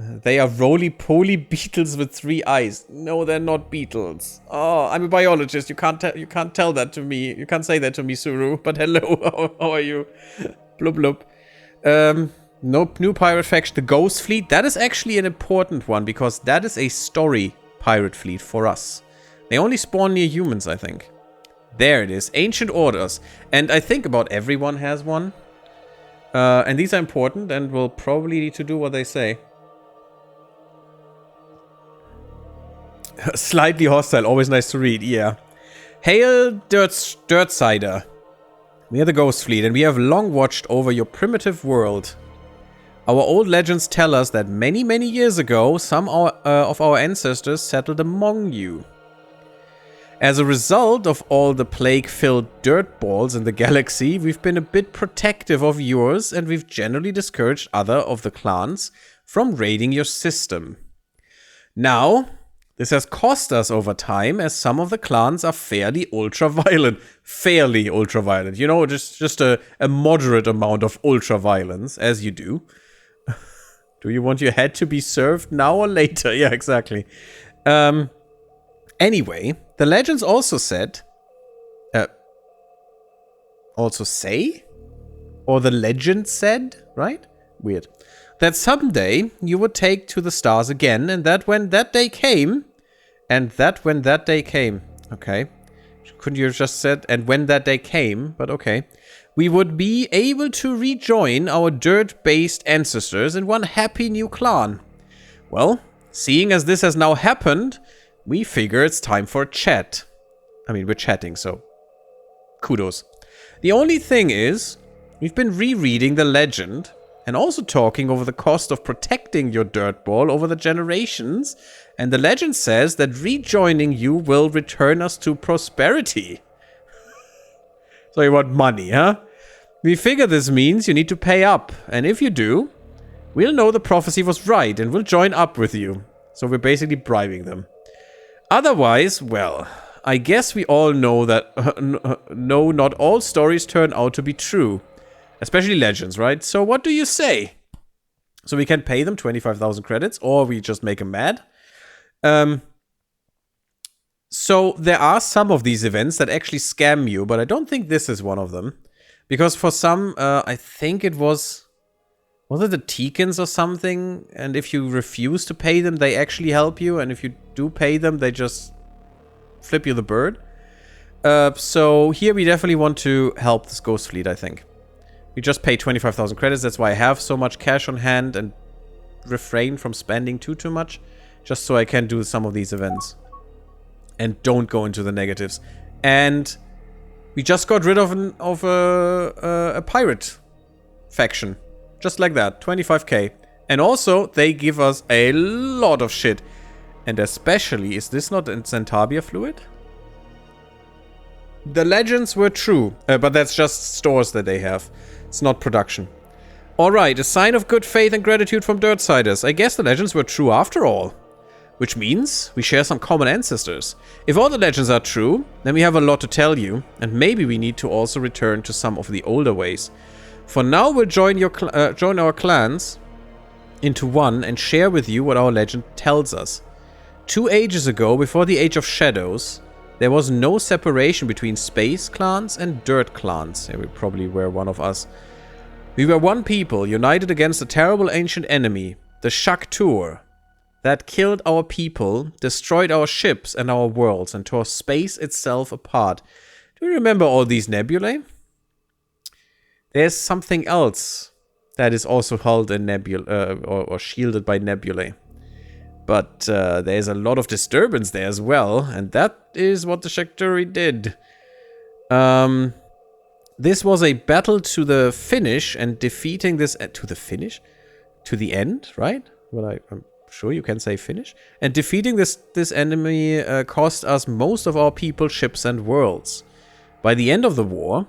They are roly-poly beetles with 3 eyes. No, they're not beetles. Oh, I'm a biologist. You can't tell that to me. You can't say that to me, Suru. But hello, how are you? Blub blub. No new pirate faction. The Ghost Fleet. That is actually an important one because that is a story pirate fleet for us. They only spawn near humans, I think. There it is. Ancient Orders. And I think about everyone has one. And these are important and we'll probably need to do what they say. Slightly hostile, always nice to read, yeah. Hail Dirtsider. We are the Ghost Fleet, and we have long watched over your primitive world. Our old legends tell us that many, many years ago, some of our ancestors settled among you. As a result of all the plague-filled dirt balls in the galaxy, we've been a bit protective of yours, and we've generally discouraged other of the clans from raiding your system. Now, this has cost us over time, as some of the clans are fairly ultra-violent. Fairly ultra-violent. You know, just a moderate amount of ultra-violence, as you do. Do you want your head to be served now or later? Yeah, exactly. Anyway, the legends also said... also say? Or the legend said, right? Weird. That someday you would take to the stars again, and that when that day came... And that when that day came. Okay. Couldn't you have just said, and when that day came? But okay. We would be able to rejoin our dirt-based ancestors in one happy new clan. Well, seeing as this has now happened, we figure it's time for a chat. I mean, we're chatting, so kudos. The only thing is, we've been rereading the legend and also talking over the cost of protecting your dirt ball over the generations, and the legend says that rejoining you will return us to prosperity. So you want money, huh? We figure this means you need to pay up, and if you do, we'll know the prophecy was right and we'll join up with you. So we're basically bribing them. Otherwise, well, I guess we all know that no, not all stories turn out to be true. Especially legends, right? So what do you say? So we can pay them 25,000 credits, or we just make them mad. So there are some of these events that actually scam you, but I don't think this is one of them. Because for some, I think it was it the Teekans or something? And if you refuse to pay them, they actually help you. And if you do pay them, they just flip you the bird. So here we definitely want to help this Ghost Fleet, I think. We just pay 25,000 credits. That's why I have so much cash on hand and refrain from spending too much. Just so I can do some of these events. And don't go into the negatives. And we just got rid of a pirate faction. Just like that. 25k. And also, they give us a lot of shit. And especially, is this not in Centabia fluid? The legends were true. But that's just stores that they have. It's not production. Alright, a sign of good faith and gratitude from Dirtsiders. I guess the legends were true after all. Which means we share some common ancestors. If all the legends are true, then we have a lot to tell you. And maybe we need to also return to some of the older ways. For now, we'll join our clans into one and share with you what our legend tells us. 2 ages ago, before the Age of Shadows, there was no separation between space clans and dirt clans. Yeah, we probably were one of us. We were one people, united against a terrible ancient enemy, the Shakturi, that killed our people, destroyed our ships and our worlds, and tore space itself apart. Do you remember all these nebulae? There's something else that is also held in nebula or shielded by nebulae. But there's a lot of disturbance there as well, and that is what the Shakturi did. This was a battle to the finish, and defeating this... to the finish? To the end, right? Well, I'm sure you can say finish. And defeating this enemy cost us most of our people, ships, and worlds. By the end of the war,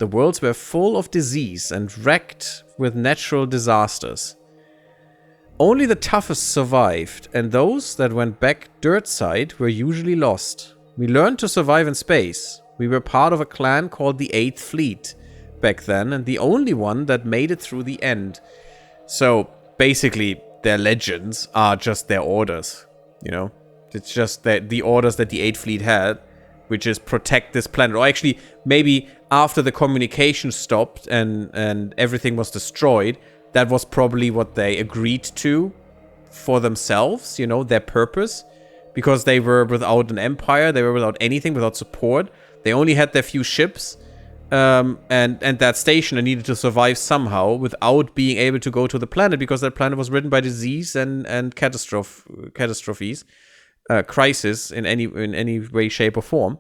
The worlds were full of disease and wrecked with natural disasters. Only the toughest survived, and those that went back dirt side were usually lost. We learned to survive in space. We were part of a clan called the 8th Fleet back then, and the only one that made it through the end. So, basically, their legends are just their orders, you know? It's just the orders that the 8th Fleet had, which is protect this planet. Or actually, maybe after the communication stopped and everything was destroyed, that was probably what they agreed to for themselves, you know, their purpose. Because they were without an empire, they were without anything, without support. They only had their few ships and that station, and needed to survive somehow without being able to go to the planet, because that planet was ridden by disease and catastrophes, crisis in any way, shape, or form.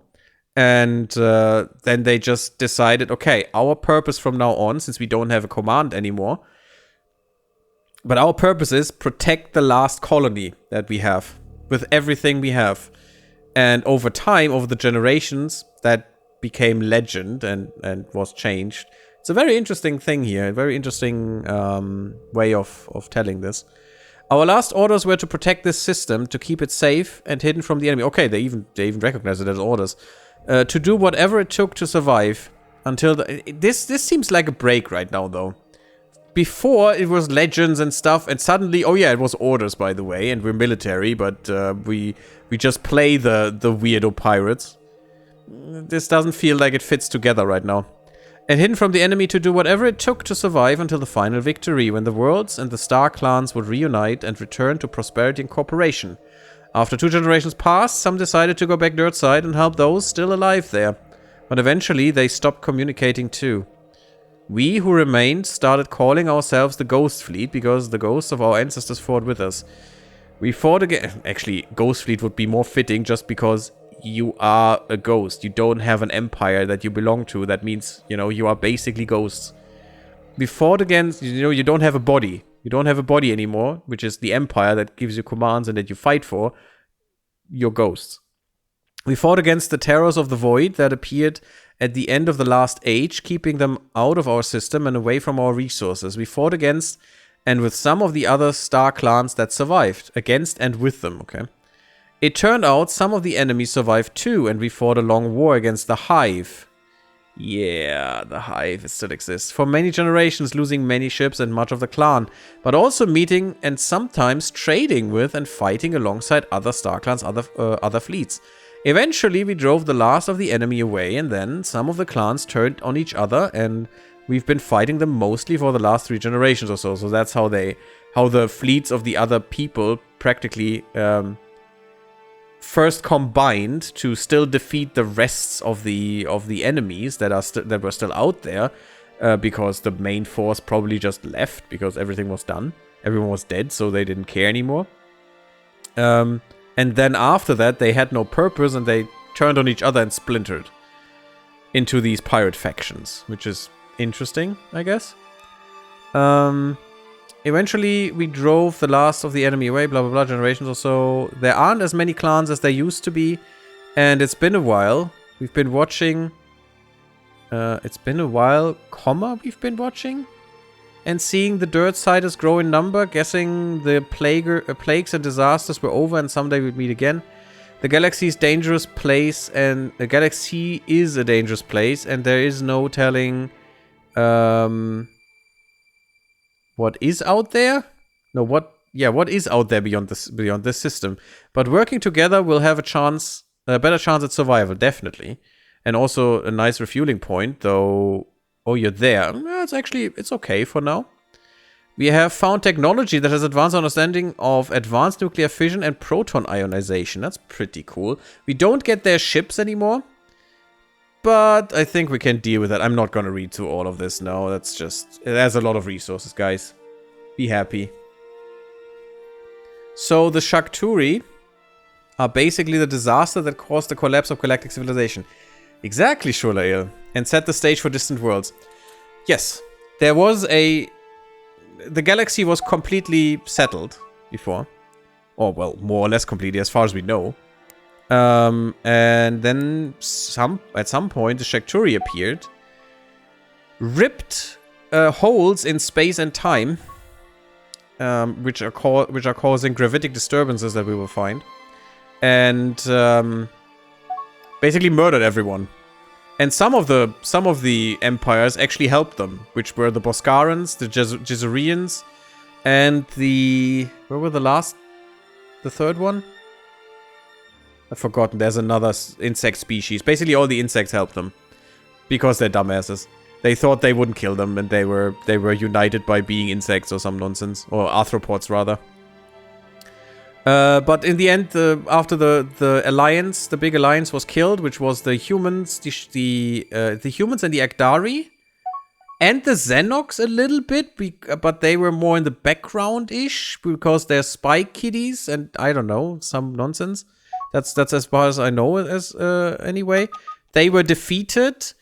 And then they just decided, okay, our purpose from now on, since we don't have a command anymore, but our purpose is protect the last colony that we have with everything we have. And over time, over the generations, that became legend and was changed. It's a very interesting thing here, a very interesting way of telling this. Our last orders were to protect this system, to keep it safe and hidden from the enemy. Okay, they even recognize it as orders. To do whatever it took to survive until this seems like a break right now, though. Before, it was legends and stuff, and suddenly, oh yeah, it was orders, by the way, and we're military, but we just play the weirdo pirates. This doesn't feel like it fits together right now. And hidden from the enemy to do whatever it took to survive until the final victory, when the worlds and the star clans would reunite and return to prosperity and cooperation. After 2 generations passed, some decided to go back dirt side and help those still alive there. But eventually, they stopped communicating too. We who remained started calling ourselves the Ghost Fleet because the ghosts of our ancestors fought with us. We fought again. Actually, Ghost Fleet would be more fitting just because you are a ghost. You don't have an empire that you belong to. That means, you know, you are basically ghosts. We fought against, you know, you don't have a body. You don't have a body anymore, which is the empire that gives you commands and that you fight for. You're ghosts. We fought against the terrors of the void that appeared at the end of the last age, keeping them out of our system and away from our resources. We fought against and with some of the other star clans that survived. Against and with them, okay? It turned out some of the enemies survived too, and we fought a long war against the Hive. Yeah, the Hive, it still exists. For many generations, losing many ships and much of the clan, but also meeting and sometimes trading with and fighting alongside other star clans, other fleets. Eventually, we drove the last of the enemy away, and then some of the clans turned on each other, and we've been fighting them mostly for the last 3 generations or so. So that's how the fleets of the other people practically first combined to still defeat the rests of the enemies that were still out there, because the main force probably just left because everything was done. Everyone was dead, so they didn't care anymore. And then after that, they had no purpose, and they turned on each other and splintered into these pirate factions, which is interesting, I guess. Eventually, we drove the last of the enemy away, blah, blah, blah, generations or so. There aren't as many clans as there used to be, and it's been a while. We've been watching... it's been a while, we've been watching? And seeing the dirt siders grow in number, guessing the plagues and disasters were over and someday we'd meet again. The galaxy is a dangerous place, and there is no telling what is out there? No, what is out there beyond this system? But working together, we'll have a better chance at survival, definitely, and also a nice refueling point, though. Oh, you're there. It's okay for now. We have found technology that has advanced understanding of advanced nuclear fission and proton ionization. That's pretty cool. We don't get their ships anymore, but I think we can deal with that. I'm not going to read through all of this now. That's just... It has a lot of resources, guys. Be happy. So, the Shakturi are basically the disaster that caused the collapse of galactic civilization. Exactly, Shulail. And set the stage for distant worlds. Yes, there was the galaxy was completely settled before. Or, well, more or less completely, as far as we know. And then at some point, the Shakturi appeared. ripped holes in space and time, which are causing gravitic disturbances that we will find, and basically murdered everyone. And some of the empires actually helped them, which were the Boscarans, the Jezerians, and the... Where were the third one? I've forgotten. There's another insect species. Basically, all the insects helped them. Because they're dumbasses. They thought they wouldn't kill them, and they were united by being insects or some nonsense. Or arthropods, rather. But in the end, after the alliance, the big alliance was killed, which was the humans, the humans and the Aktari, and the Xenox a little bit, but they were more in the background-ish because they're spy kiddies and I don't know, some nonsense. That's as far as I know. Anyway, they were defeated.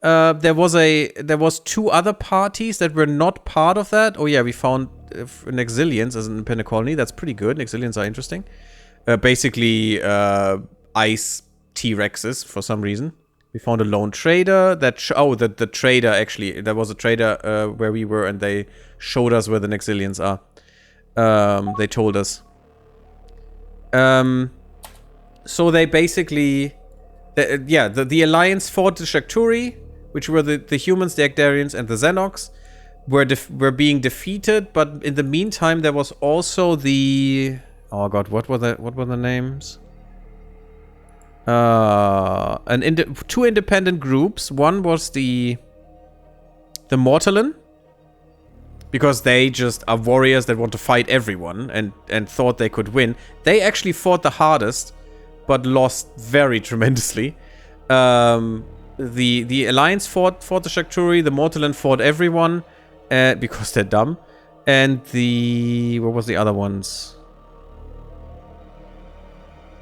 There was 2 other parties that were not part of that. Oh yeah, we found Nexilians as an independent colony. That's pretty good. Nexilians are interesting. Basically, ice T-Rexes for some reason. We found a lone trader that... the trader, actually. There was a trader where we were, and they showed us where the Nexilians are. They told us. So they basically... The Alliance fought the Shakturi, which were the humans, the Aktarians, and the Xenox. Were being defeated, but in the meantime, there was also the... Oh god, what were the names? 2 independent groups. One was the Mortalan, because they just are warriors that want to fight everyone and thought they could win. They actually fought the hardest, but lost very tremendously. The Alliance fought the Shakturi. The Mortalan fought everyone because they're dumb. And what was the other ones?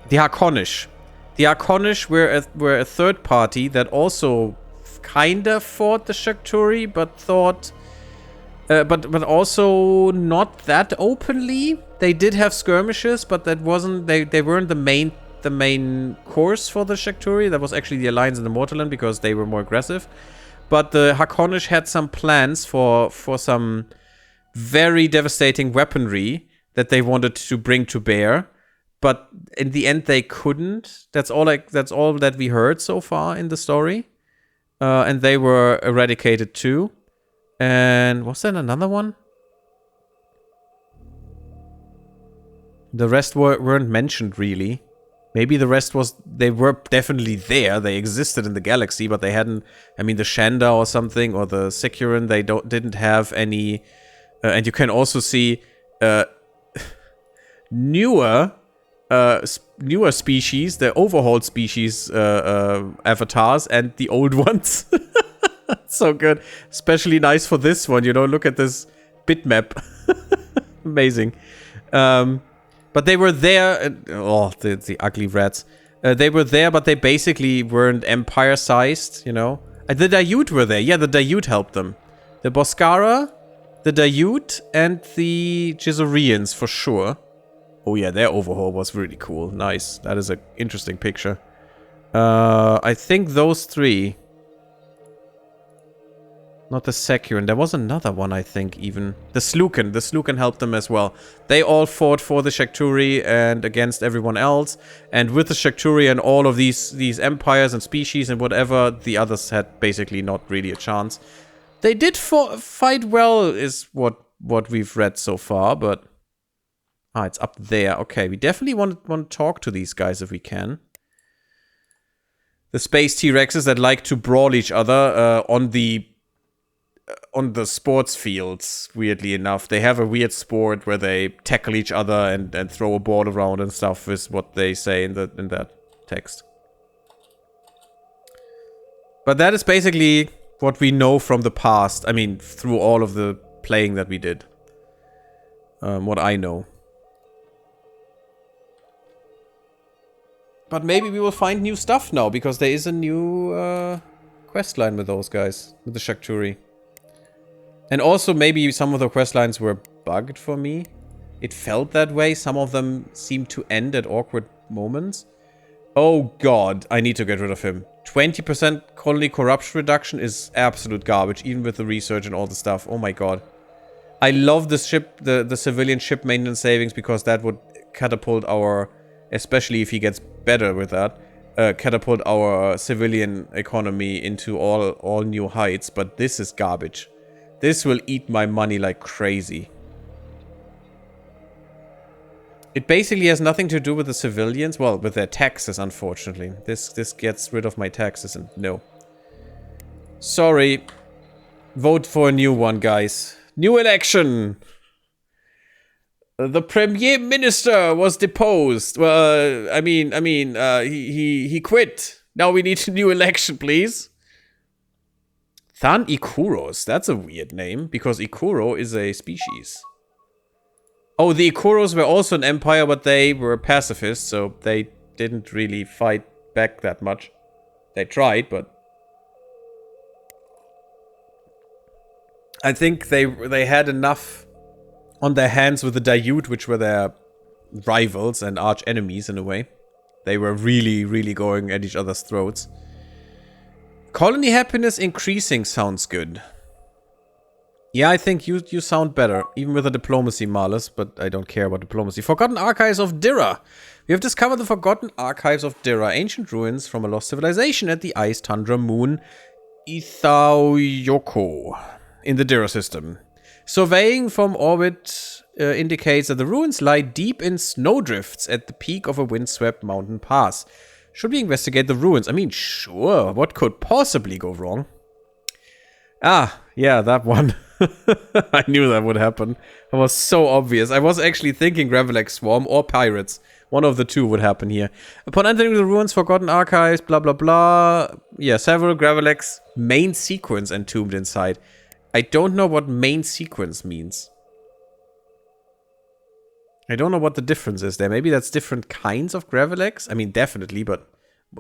The Harkonnish. The Harkonnish were a third party that also kinda fought the Shakturi, but thought... but also not that openly. They did have skirmishes, but that wasn't... They weren't the main course for the Shakturi. That was actually the Alliance and the Mortalan, because they were more aggressive. But the Harkonnish had some plans for some very devastating weaponry that they wanted to bring to bear. But in the end, they couldn't. That's all that we heard so far in the story. And they were eradicated too. And was there another one? The rest weren't mentioned really. Maybe the rest they were definitely there. They existed in the galaxy, but they hadn't. I mean, the Shanda or something, or the Securan, they didn't have any. And you can also see newer species, the overhauled species avatars, and the old ones. So good. Especially nice for this one, you know, look at this bitmap. Amazing. But they were there, the ugly rats. They were there, but they basically weren't empire-sized, you know. The Dayut were there. Yeah, the Dayut helped them. The Boscara, the Dayut, and the Jezerians, for sure. Oh yeah, their overhaul was really cool. Nice. That is an interesting picture. I think those 3. Not the Securan. There was another one, I think, even. The Slukan. The Slukan helped them as well. They all fought for the Shakturi and against everyone else. And with the Shakturi and all of these empires and species and whatever, the others had basically not really a chance. They did fight well, is what we've read so far, but... Ah, it's up there. Okay, we definitely want to talk to these guys if we can. The space T-Rexes that like to brawl each other on the sports fields, weirdly enough. They have a weird sport where they tackle each other and throw a ball around and stuff, is what they say in that text. But that is basically what we know from the past. I mean, through all of the playing that we did. What I know. But maybe we will find new stuff now, because there is a new questline with those guys, with the Shakturi. And also maybe some of the questlines were bugged for me. It felt that way. Some of them seemed to end at awkward moments. Oh god, I need to get rid of him. 20% colony corruption reduction is absolute garbage, even with the research and all the stuff. Oh my god. I love the ship, the civilian ship maintenance savings, because that would catapult our, especially if he gets better with that, catapult our civilian economy into all new heights. But this is garbage. This will eat my money like crazy. It basically has nothing to do with the civilians. Well, with their taxes, unfortunately. This gets rid of my taxes, and no. Sorry. Vote for a new one, guys. New election! The Premier Minister was deposed. Well, he quit. Now we need a new election, please. Than Ikuros. That's a weird name, because Ikuro is a species. Oh, the Ikuros were also an empire, but they were pacifists, so they didn't really fight back that much. They tried, but... I think they had enough on their hands with the Dayut, which were their rivals and arch enemies in a way. They were really, really going at each other's throats. Colony happiness increasing sounds good. Yeah, I think you sound better, even with the diplomacy, Marlis, but I don't care about diplomacy. Forgotten Archives of Dira. We have discovered the Forgotten Archives of Dira, ancient ruins from a lost civilization at the ice tundra moon Ithaoyoko in the Dira system. Surveying from orbit indicates that the ruins lie deep in snowdrifts at the peak of a windswept mountain pass. Should we investigate the ruins? I mean, sure. What could possibly go wrong? Ah, yeah, that one. I knew that would happen. It was so obvious. I was actually thinking Gravelix Swarm or Pirates. One of the two would happen here. Upon entering the ruins, Forgotten Archives, blah blah blah. Yeah, several Gravelix main sequence entombed inside. I don't know what main sequence means. I don't know what the difference is there. Maybe that's different kinds of Gravelix? I mean, definitely, but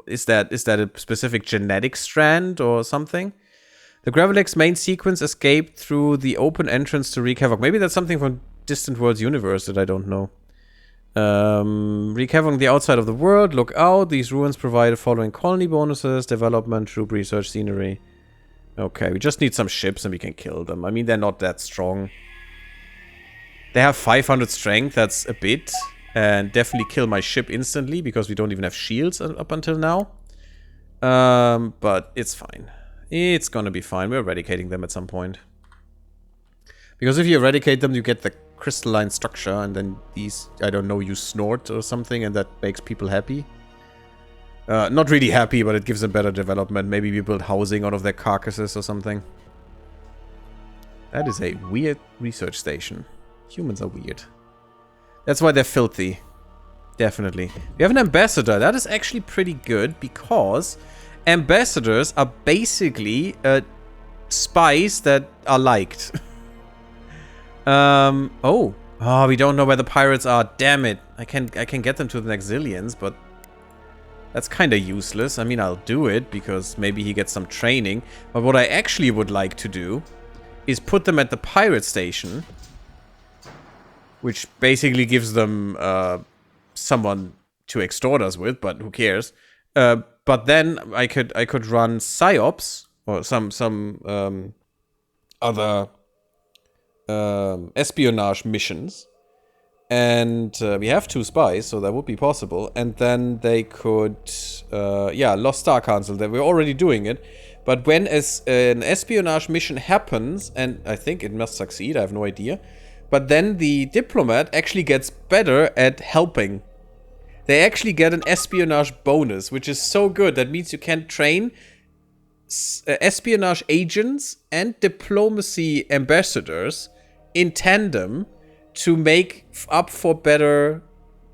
is that a specific genetic strand or something? The Gravelix main sequence escaped through the open entrance to wreak havoc. Maybe that's something from Distant Worlds universe that I don't know. Wreak havoc on the outside of the world. Look out. These ruins provide the following colony bonuses. Development, troop research, scenery. Okay, we just need some ships and we can kill them. I mean, they're not that strong. They have 500 strength. That's a bit. And definitely kill my ship instantly, because we don't even have shields up until now. But it's fine. It's gonna be fine. We're eradicating them at some point. Because if you eradicate them, you get the crystalline structure, and then these, I don't know, you snort or something, and that makes people happy. Not really happy, but it gives them better development. Maybe we build housing out of their carcasses or something. That is a weird research station. Humans are weird. That's why they're filthy. Definitely. We have an ambassador. That is actually pretty good, because ambassadors are basically spies that are liked. Oh, we don't know where the pirates are. Damn it. I can get them to the next Zillions, but that's kind of useless. I mean, I'll do it because maybe he gets some training. But what I actually would like to do is put them at the pirate station, which basically gives them someone to extort us with, but who cares? But then I could run psyops or some other espionage missions, and we have 2 spies, so that would be possible. And then they could, yeah, Lost Star Council. That we're already doing it, but when an espionage mission happens, and I think it must succeed, I have no idea. But then the diplomat actually gets better at helping. They actually get an espionage bonus, which is so good. That means you can train espionage agents and diplomacy ambassadors in tandem to make up for better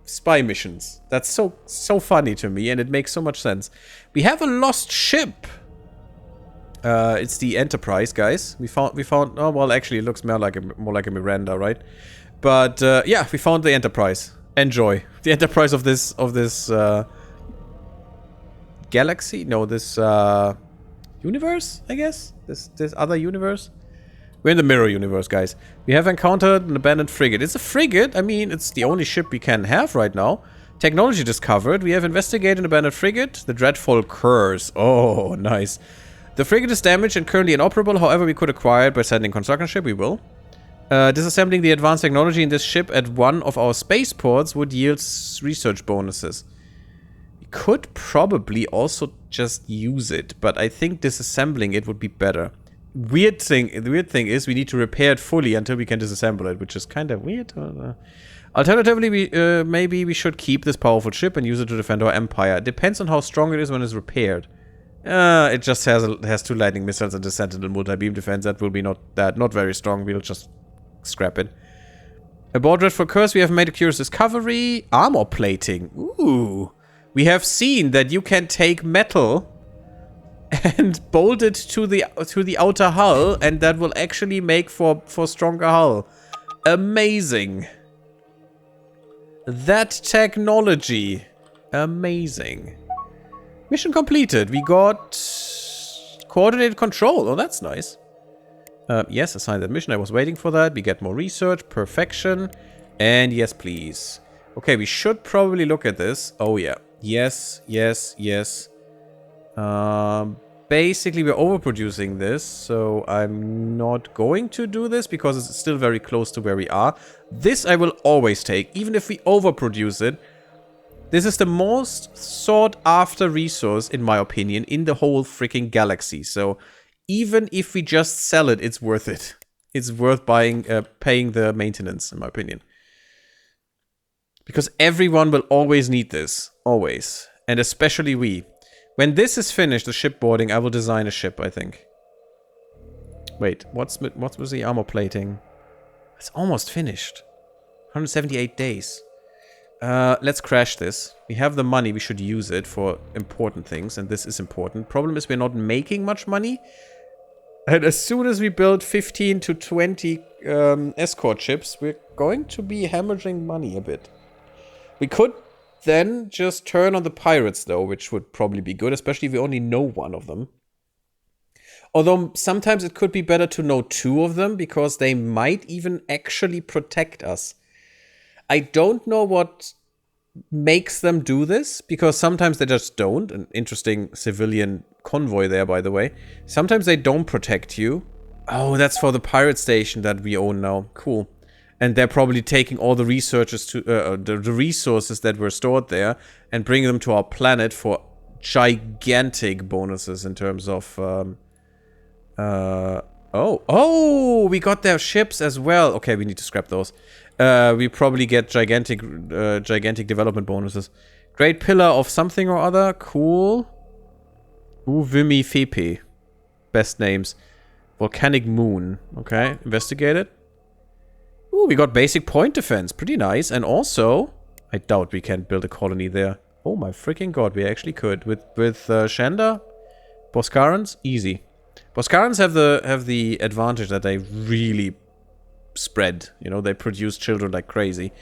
spy missions. That's so funny to me, and it makes so much sense. We have a lost ship. It's the Enterprise, guys. We found. Oh well, actually, it looks more like a Miranda, right? But yeah, we found the Enterprise. Enjoy the Enterprise of this galaxy. No, this universe, I guess. This other universe. We're in the mirror universe, guys. We have encountered an abandoned frigate. It's a frigate. I mean, it's the only ship we can have right now. Technology discovered. We have investigated an abandoned frigate. The Dreadful Curse. Oh, nice. The frigate is damaged and currently inoperable. However, we could acquire it by sending construction ship. We will. Disassembling the advanced technology in this ship at one of our spaceports would yield research bonuses. We could probably also just use it, but I think disassembling it would be better. The weird thing is we need to repair it fully until we can disassemble it, which is kind of weird. Alternatively, maybe we should keep this powerful ship and use it to defend our empire. Depends on how strong it is when it's repaired. It just has 2 lightning missiles and a sentinel multi-beam defense. That will be not very strong. We'll just scrap it. Aboard Dreadful Curse, we have made a curious discovery. Armor plating. Ooh. We have seen that you can take metal and bolt it to the outer hull, and that will actually make for stronger hull. Amazing. That technology. Amazing. Mission completed. We got coordinated control. Oh, that's nice. Yes, assign that mission. I was waiting for that. We get more research. Perfection. And yes, please. Okay, we should probably look at this. Oh, yeah. Yes, yes, yes. Basically, we're overproducing this, so I'm not going to do this because it's still very close to where we are. This I will always take, even if we overproduce it. This is the most sought after resource, in my opinion, in the whole freaking galaxy. So even if we just sell it, it's worth it. It's worth paying the maintenance, in my opinion. Because everyone will always need this. Always. And especially we. When this is finished, the shipboarding, I will design a ship, I think. Wait, what's with the armor plating? It's almost finished. 178 days. Let's crash this. We have the money, we should use it for important things, and this is important. Problem is we're not making much money. And as soon as we build 15 to 20 escort ships, we're going to be hemorrhaging money a bit. We could then just turn on the pirates, though, which would probably be good, especially if we only know one of them. Although sometimes it could be better to know 2 of them, because they might even actually protect us. I don't know what makes them do this, because sometimes they just don't. An interesting civilian convoy there, by the way. Sometimes they don't protect you. Oh, that's for the pirate station that we own now. Cool. And they're probably taking all the researchers to the resources that were stored there and bringing them to our planet for gigantic bonuses in terms of oh, we got their ships as well. Okay, we need to scrap those. We probably get gigantic development bonuses. Great pillar of something or other. Cool. Uvimi Fepe. Best names. Volcanic moon. Okay, investigate it. Ooh, we got basic point defense. Pretty nice. And also, I doubt we can build a colony there. Oh my freaking god, we actually could. With Shanda, Boscarans, easy. Boscarans have the advantage that they really spread. You know, they produce children like crazy.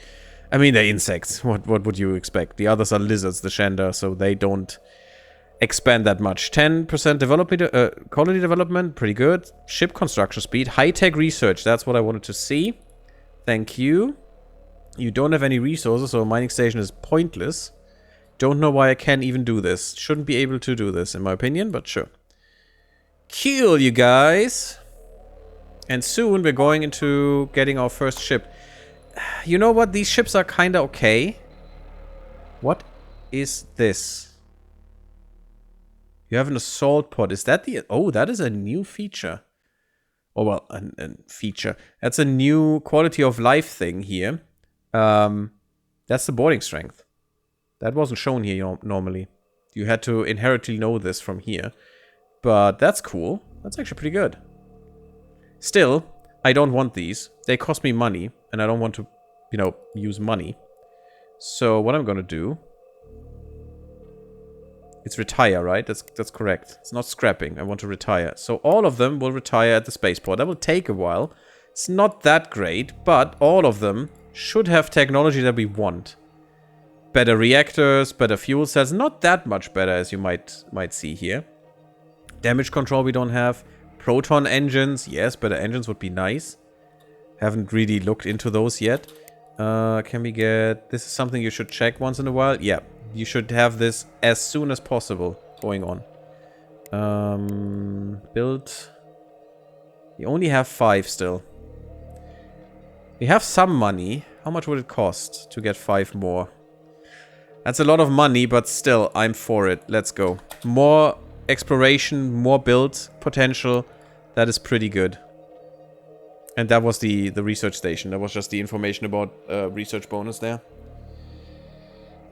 I mean, they're insects. What would you expect? The others are lizards, the Shanda, so they don't expand that much. 10% development, colony development, pretty good. Ship construction speed, high-tech research. That's what I wanted to see. Thank you. You don't have any resources, so a mining station is pointless. Don't know why I can't even do this. Shouldn't be able to do this, in my opinion, but sure. Cool, you guys. And soon we're going into getting our first ship. You know what? These ships are kinda okay. What is this? You have an assault pod. Is that the... Oh, that is a new feature. Oh, well, a feature. That's a new quality of life thing here. That's the boarding strength. That wasn't shown here normally. You had to inherently know this from here. But that's cool. That's actually pretty good. Still, I don't want these. They cost me money, and I don't want to, you know, use money. So what I'm gonna do... It's retire, right? That's correct. It's not scrapping. I want to retire. So all of them will retire at the spaceport. That will take a while. It's not that great, but all of them should have technology that we want. Better reactors, better fuel cells. Not that much better, as you might see here. Damage control we don't have. Proton engines. Yes, better engines would be nice. Haven't really looked into those yet. Can we get... This is something you should check once in a while. Yeah, you should have this as soon as possible going on. Build. You only have 5 still. We have some money. How much would it cost to get 5 more? That's a lot of money, but still, I'm for it. Let's go. More exploration, more build potential. That is pretty good. And that was the research station. That was just the information about research bonus there.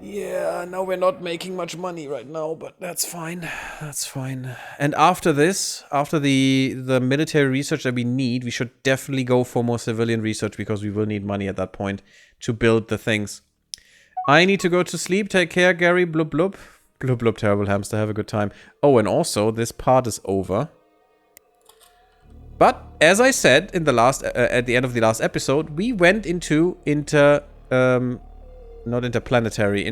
Yeah, now we're not making much money right now, but that's fine. That's fine. And after this, after the military research that we need, we should definitely go for more civilian research because we will need money at that point to build the things. I need to go to sleep. Take care, Gary. Blub blub. Blub blub, terrible hamster. Have a good time. Oh, and also, this part is over. But, as I said in the last, at the end of the last episode, we went into not interplanetary,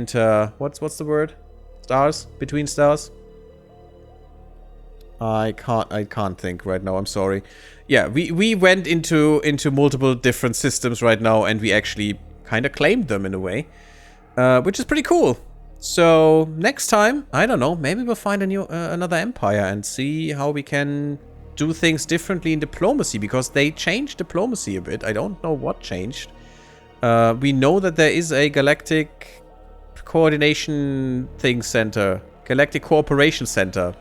what's the word? Stars? Between stars? I can't think right now, I'm sorry. Yeah, we went into multiple different systems right now, and we actually kind of claimed them in a way. Which is pretty cool. So, next time, I don't know, maybe we'll find another empire and see how we can do things differently in diplomacy, because they changed diplomacy a bit. I don't know what changed. We know that there is a galactic coordination thing center. Galactic cooperation center.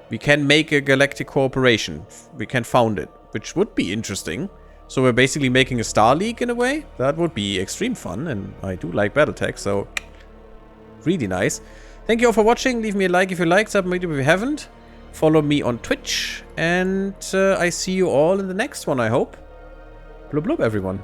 We can make a galactic cooperation. We can found it, which would be interesting. So we're basically making a Star League in a way. That would be extreme fun, and I do like Battletech, so really nice. Thank you all for watching. Leave me a like if you liked, subscribe if you haven't. Follow me on Twitch, and I see you all in the next one, I hope. Blub blub, everyone.